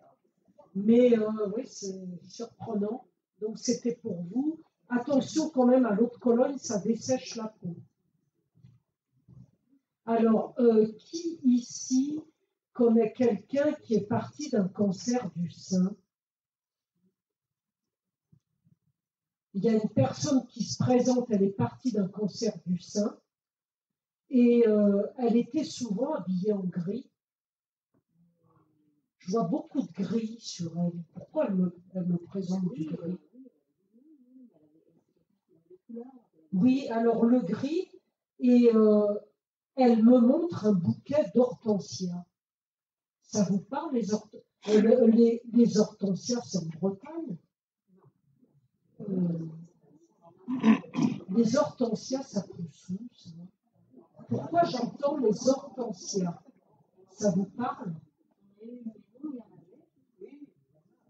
Mais oui, c'est surprenant. Donc c'était pour vous. Attention quand même à l'autre Cologne, ça dessèche la peau. Alors, qui ici connaît quelqu'un qui est parti d'un cancer du sein? Il y a une personne qui se présente, elle est partie d'un cancer du sein et elle était souvent habillée en gris. Je vois beaucoup de gris sur elle. Pourquoi elle me présente du gris? Oui, alors le gris, et elle me montre un bouquet d'hortensias. Ça vous parle, les hortensias, c'est en Bretagne? Les hortensias, ça pousse où, ça? Pourquoi j'entends les hortensias? Ça vous parle?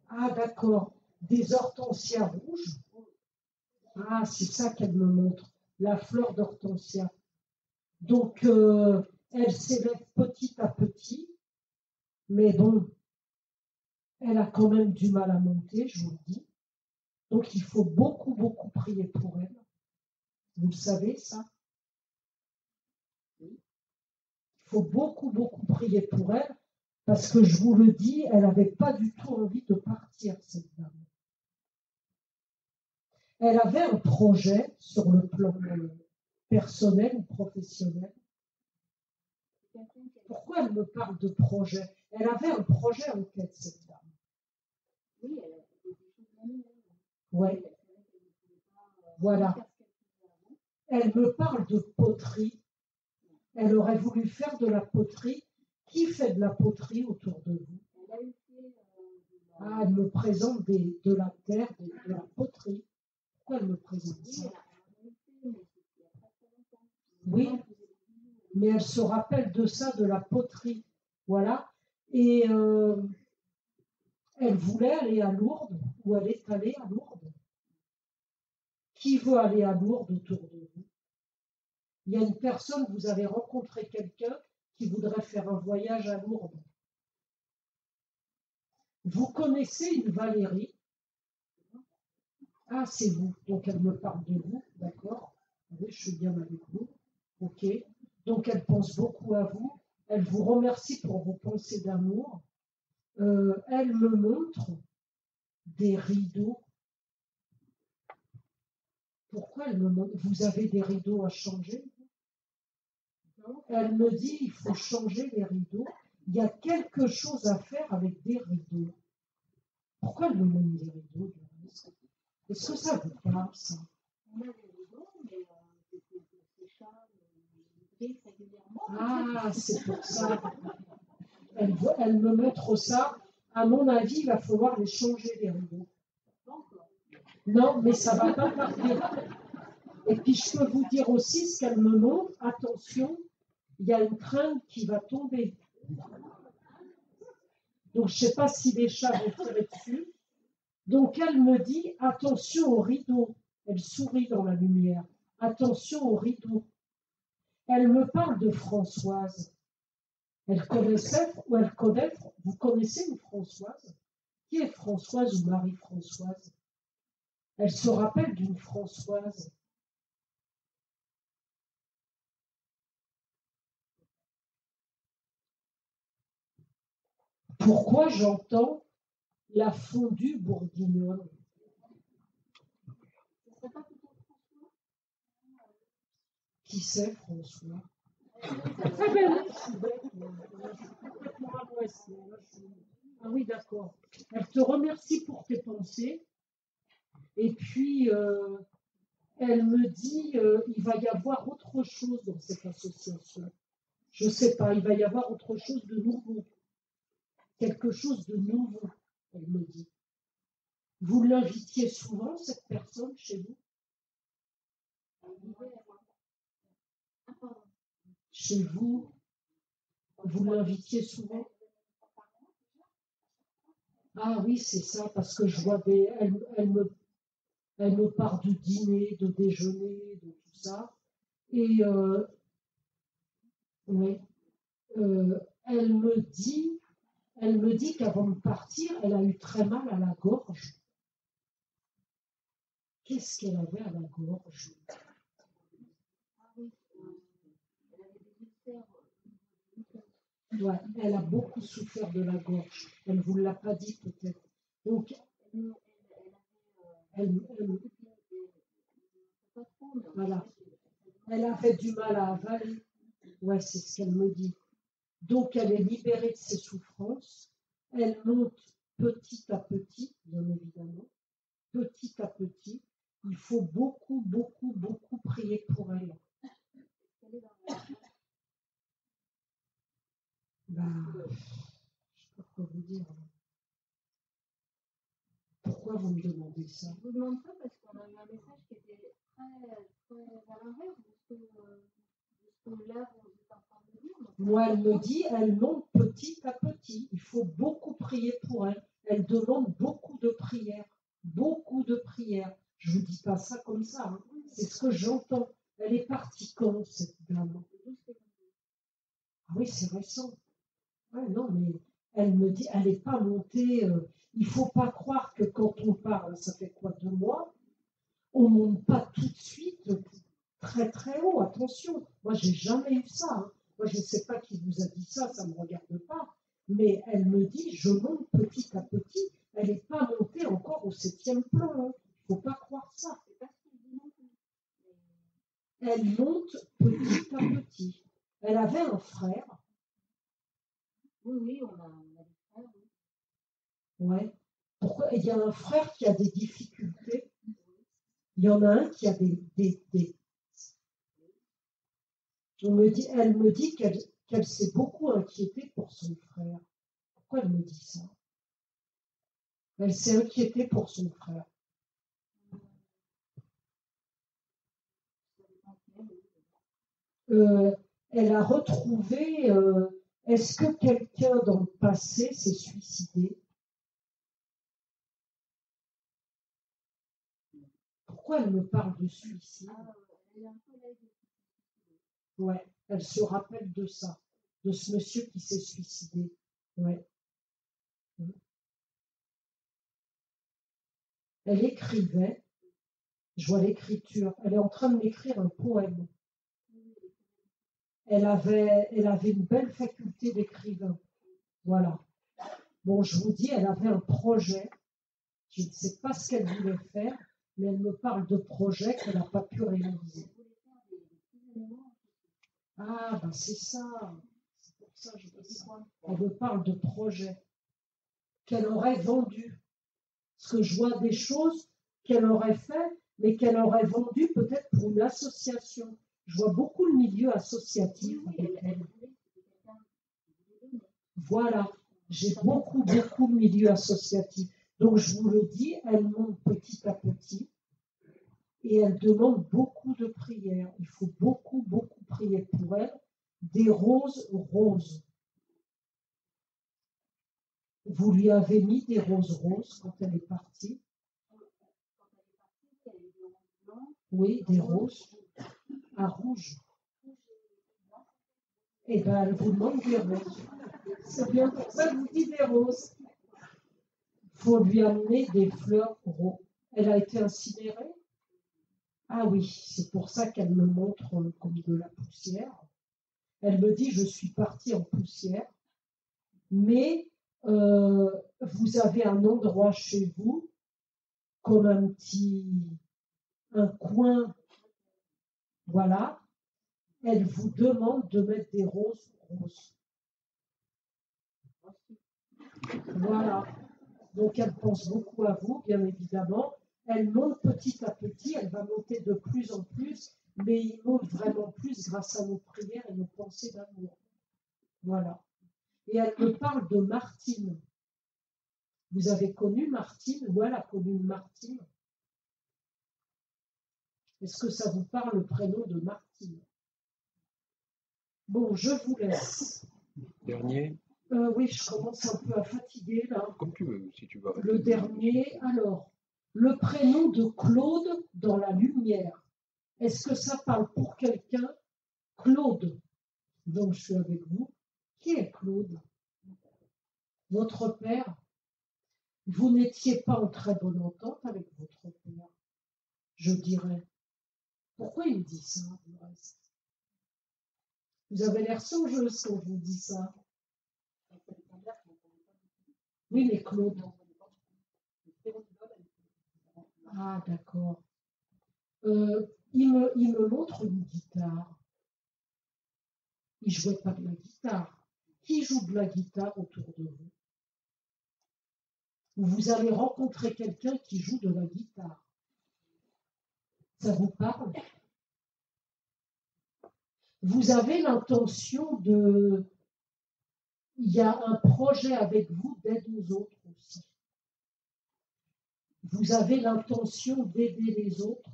Ah, d'accord. Des hortensias rouges? Ah, c'est ça qu'elle me montre, la fleur d'hortensia. Donc, elle s'élève petit à petit, mais bon, elle a quand même du mal à monter, je vous le dis. Donc, il faut beaucoup, beaucoup prier pour elle. Vous le savez, ça? Il faut beaucoup, beaucoup prier pour elle, parce que je vous le dis, elle n'avait pas du tout envie de partir, cette dame. Elle avait un projet sur le plan personnel ou professionnel. Pourquoi elle me parle de projet? Elle avait un projet en tête, cette dame. Oui, elle a fait des choses manuelles. Oui. Voilà. Elle me parle de poterie. Elle aurait voulu faire de la poterie. Qui fait de la poterie autour de vous? Ah, elle me présente de la terre, de la poterie. Pourquoi elle me présente ça? Oui, mais elle se rappelle de ça, de la poterie. Voilà. Et elle voulait aller à Lourdes, ou elle est allée à Lourdes. Qui veut aller à Lourdes autour de vous? Il y a une personne, vous avez rencontré quelqu'un qui voudrait faire un voyage à Lourdes. Vous connaissez une Valérie? Ah, c'est vous. Donc elle me parle de vous, d'accord? Oui, je suis bien avec vous. Ok. Donc elle pense beaucoup à vous. Elle vous remercie pour vos pensées d'amour. Elle me montre des rideaux. Pourquoi elle me montre? Vous avez des rideaux à changer? Elle me dit il faut changer les rideaux. Il y a quelque chose à faire avec des rideaux. Pourquoi elle me montre des rideaux? Est-ce que ça vous parle, ça? Ah, c'est pour ça. Elle me montre ça. À mon avis, il va falloir les changer, les rideaux. Non, mais ça ne va pas partir. Et puis, je peux vous dire aussi ce qu'elle me montre. Attention, il y a une crainte qui va tomber. Donc, je ne sais pas si les chats vont tirer dessus. Donc, elle me dit, attention aux rideaux. Elle sourit dans la lumière. Attention aux rideaux. Elle me parle de Françoise. Elle connaissait, ou elle connaît, vous connaissez une Françoise? Qui est Françoise ou Marie-Françoise? Elle se rappelle d'une Françoise. Pourquoi j'entends la fondue bourguignonne? Qui c'est, François? Ah oui, d'accord. Elle te remercie pour tes pensées. Et puis, elle me dit, il va y avoir autre chose dans cette association. Je ne sais pas, il va y avoir autre chose de nouveau. Quelque chose de nouveau, elle me dit. Vous l'invitiez souvent, cette personne, chez vous? Chez vous, vous l'invitiez souvent? Ah oui, c'est ça, parce que je vois elle me parle de dîner, de déjeuner, de tout ça. Et oui, elle me dit qu'avant de partir, elle a eu très mal à la gorge. Qu'est-ce qu'elle avait à la gorge? Ouais, elle a beaucoup souffert de la gorge. Elle ne vous l'a pas dit peut-être. Donc, voilà. Elle avait du mal à avaler. Ouais, c'est ce qu'elle me dit. Donc, elle est libérée de ses souffrances. Elle monte petit à petit, bien évidemment. Petit à petit. Il faut beaucoup, beaucoup, beaucoup prier pour elle. Bah, je ne sais pas quoi vous dire. Pourquoi vous me demandez ça? Je vous demande ça parce qu'on a eu un message qui était très à l'inverse de ce que là vous êtes en train de dire. Moi, elle me dit, elle monte petit à petit. Il faut beaucoup prier pour elle. Elle demande beaucoup de prières. Beaucoup de prières. Je ne vous dis pas ça comme ça. Hein. C'est ce que j'entends. Elle est partie quand, cette dame? Ah oui, c'est récent. Ah non, mais elle me dit, elle n'est pas montée. Il ne faut pas croire que quand on parle, ça fait quoi, 2 mois, on ne monte pas tout de suite très très haut. Attention, moi, j'ai jamais eu ça. Hein. Moi, je ne sais pas qui vous a dit ça, ça ne me regarde pas. Mais elle me dit, je monte petit à petit. Elle n'est pas montée encore au 7e plan. Hein. Il ne faut pas croire ça. Elle monte petit à petit. Elle avait un frère. Oui, on a des frères. Oui. Ouais. Pourquoi? Il y a un frère qui a des difficultés. Il y en a un qui a Elle me dit qu'elle s'est beaucoup inquiétée pour son frère. Pourquoi elle me dit ça? Elle s'est inquiétée pour son frère. Elle a retrouvé, est-ce que quelqu'un dans le passé s'est suicidé? Pourquoi elle me parle de suicide? Ouais, elle se rappelle de ça, de ce monsieur qui s'est suicidé. Ouais. Elle écrivait, je vois l'écriture, elle est en train de m'écrire un poème. Elle avait une belle faculté d'écrivain. Voilà. Bon, je vous dis, elle avait un projet. Je ne sais pas ce qu'elle voulait faire, mais elle me parle de projets qu'elle n'a pas pu réaliser. Ah, ben c'est ça. C'est pour ça que je dis ça. Elle me parle de projets qu'elle aurait vendus. Parce que je vois des choses qu'elle aurait fait, mais qu'elle aurait vendues peut-être pour une association. Je vois beaucoup le milieu associatif avec elle. Voilà, j'ai beaucoup le milieu associatif. Donc je vous le dis, elle monte petit à petit et elle demande beaucoup de prières. Il faut beaucoup prier pour elle. Des roses roses. Vous lui avez mis des roses roses quand elle est partie? Oui, des roses. À rouge. Eh bien, elle vous demande des roses. C'est bien pour ça que je vous dis des roses. Il faut lui amener des fleurs roses. Elle a été incinérée? Ah oui, c'est pour ça qu'elle me montre comme de la poussière. Elle me dit, je suis partie en poussière, mais vous avez un endroit chez vous, comme un coin, voilà. Elle vous demande de mettre des roses roses. Voilà. Donc elle pense beaucoup à vous, bien évidemment. Elle monte petit à petit, elle va monter de plus en plus, mais il monte vraiment plus grâce à nos prières et nos pensées d'amour. Voilà. Et elle me parle de Martine. Vous avez connu Martine? Ou elle a connu Martine? Est-ce que ça vous parle le prénom de Martine? Bon, je vous laisse. Dernier? Oui, je commence un peu à fatiguer là. Comme tu veux, si tu vas. Le dernier, alors, le prénom de Claude dans la lumière. Est-ce que ça parle pour quelqu'un? Claude. Donc, je suis avec vous. Qui est Claude? Votre père? Vous n'étiez pas en très bonne entente avec votre père, je dirais. Pourquoi il me dit ça, du reste? Vous avez l'air songeuse quand je vous dis ça. Oui, mais Claude. Ah, d'accord. Il me montre une guitare. Il ne jouait pas de la guitare. Qui joue de la guitare autour de vous? Ou vous allez rencontrer quelqu'un qui joue de la guitare. Ça vous parle? Vous avez l'intention de... Il y a un projet avec vous d'aide aux autres aussi. Vous avez l'intention d'aider les autres.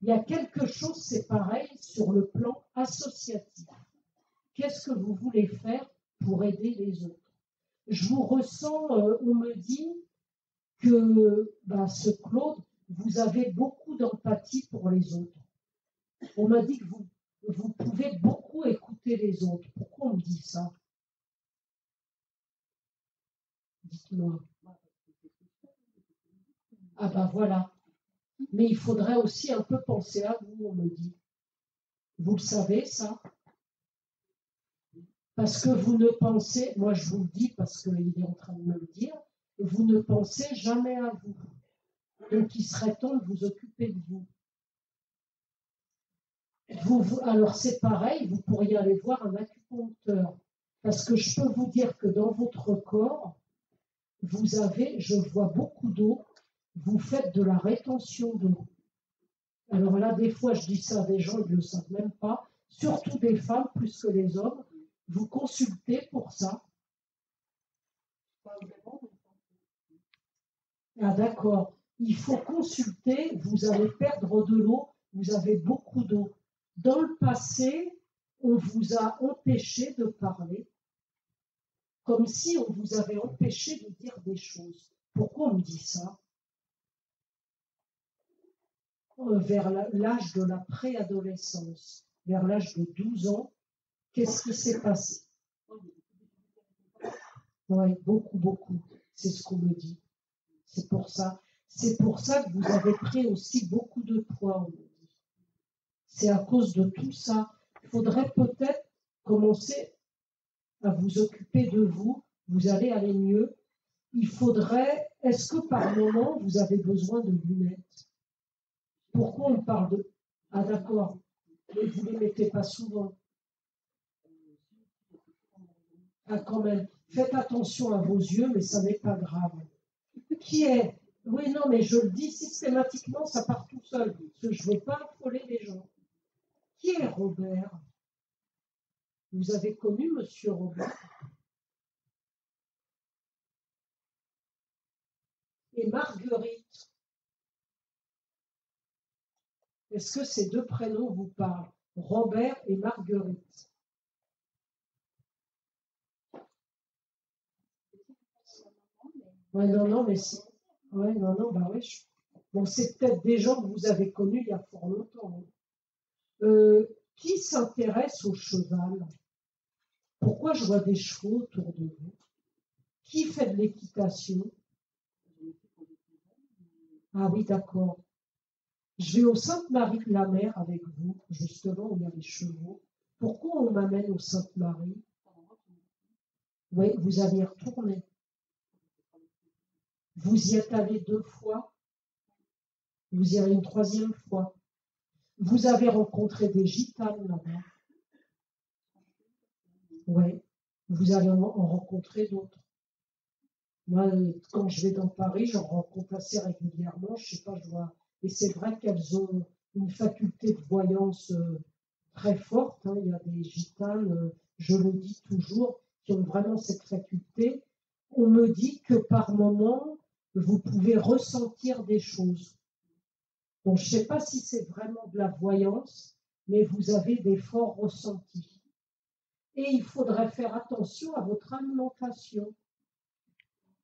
Il y a quelque chose, c'est pareil, sur le plan associatif. Qu'est-ce que vous voulez faire pour aider les autres? Je vous ressens, on me dit que ce Claude, vous avez beaucoup d'empathie pour les autres. On m'a dit que vous pouvez beaucoup écouter les autres. Pourquoi on me dit ça? Dites-moi. Ah ben voilà. Mais il faudrait aussi un peu penser à vous, on me dit. Vous le savez, ça? Parce que vous ne pensez, moi je vous le dis parce qu'il est en train de me le dire, vous ne pensez jamais à vous. Donc il serait temps de vous occuper de vous. Alors c'est pareil, vous pourriez aller voir un acupuncteur. Parce que je peux vous dire que dans votre corps, vous avez, je vois beaucoup d'eau, vous faites de la rétention d'eau. Alors là, des fois, je dis ça à des gens, ils ne le savent même pas. surtout des femmes plus que les hommes. Vous consultez pour ça. Ah d'accord. Il faut consulter, vous allez perdre de l'eau, vous avez beaucoup d'eau. Dans le passé, on vous a empêché de parler, comme si on vous avait empêché de dire des choses. Pourquoi on me dit ça? Vers l'âge de la préadolescence, vers l'âge de 12 ans, qu'est-ce qui s'est passé? Oui, beaucoup, beaucoup. C'est ce qu'on me dit. C'est pour ça. C'est pour ça que vous avez pris aussi beaucoup de poids, on me dit. C'est à cause de tout ça. Il faudrait peut-être commencer à vous occuper de vous. Vous allez aller mieux. Il faudrait... Est-ce que par moment, vous avez besoin de lunettes? Pourquoi on parle de... Ah d'accord. Mais vous ne les mettez pas souvent. Ah quand même. Faites attention à vos yeux, mais ça n'est pas grave. Qui est... Oui, non, mais je le dis systématiquement, ça part tout seul. Parce que je ne veux pas affoler les gens. Qui est Robert? Vous avez connu Monsieur Robert? Et Marguerite? Est-ce que ces deux prénoms vous parlent? Robert et Marguerite. Ouais, non, mais si. Ouais, non, bah oui. Bon, c'est peut-être des gens que vous avez connus il y a fort longtemps. Qui s'intéresse au cheval? Pourquoi je vois des chevaux autour de vous? Qui fait de l'équitation? Ah oui, d'accord. Je vais au Sainte-Marie de la Mer avec vous, justement, où il y a les chevaux. Pourquoi on m'amène au Sainte-Marie? Oui, vous allez y retourner. Vous y êtes allé 2 fois. Vous irez une 3e fois. Vous avez rencontré des gitanes là-bas. Oui. Vous allez en rencontrer d'autres. Moi, quand je vais dans Paris, j'en rencontre assez régulièrement. Je sais pas, je vois. Et c'est vrai qu'elles ont une faculté de voyance très forte. Hein. Il y a des gitanes, je le dis toujours, qui ont vraiment cette faculté. On me dit que par moment, vous pouvez ressentir des choses. Bon, je ne sais pas si c'est vraiment de la voyance, mais vous avez des forts ressentis. Et il faudrait faire attention à votre alimentation.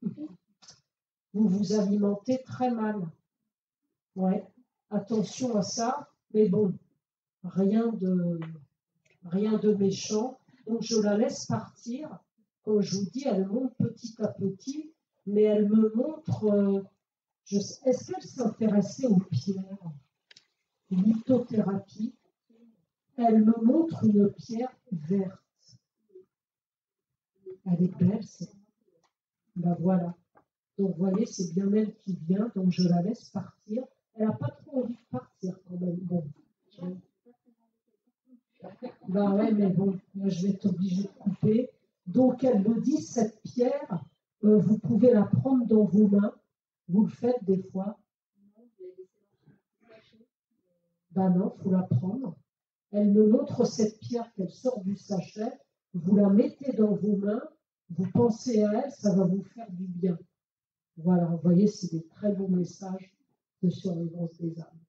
Vous vous alimentez très mal. Ouais, attention à ça. Mais bon, rien de méchant. Donc je la laisse partir. Comme je vous dis, elle monte petit à petit, mais elle me montre... est-ce qu'elle s'intéressait aux pierres? Lithothérapie. Elle me montre une pierre verte. Elle est belle, ben voilà. Donc, vous voyez, c'est bien elle qui vient, donc je la laisse partir. Elle n'a pas trop envie de partir quand même. Bon. Ben ouais, mais bon, là, je vais être obligée de couper. Donc, elle me dit, cette pierre, vous pouvez la prendre dans vos mains. Vous le faites des fois. Ben non, il faut la prendre. Elle me montre cette pierre qu'elle sort du sachet. Vous la mettez dans vos mains. Vous pensez à elle, ça va vous faire du bien. Voilà, vous voyez, c'est des très beaux messages de survivance des âmes.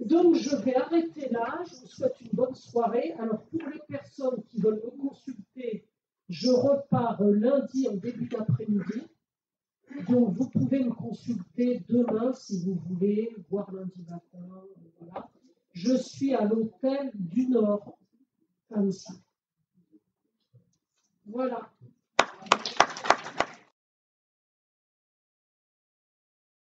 Donc, je vais arrêter là. Je vous souhaite une bonne soirée. Alors, pour les personnes qui veulent me consulter, je repars lundi en début d'après-midi. Donc, vous pouvez me consulter demain si vous voulez, voire lundi matin. Voilà. Je suis à l'hôtel du Nord, à Annecy. Voilà.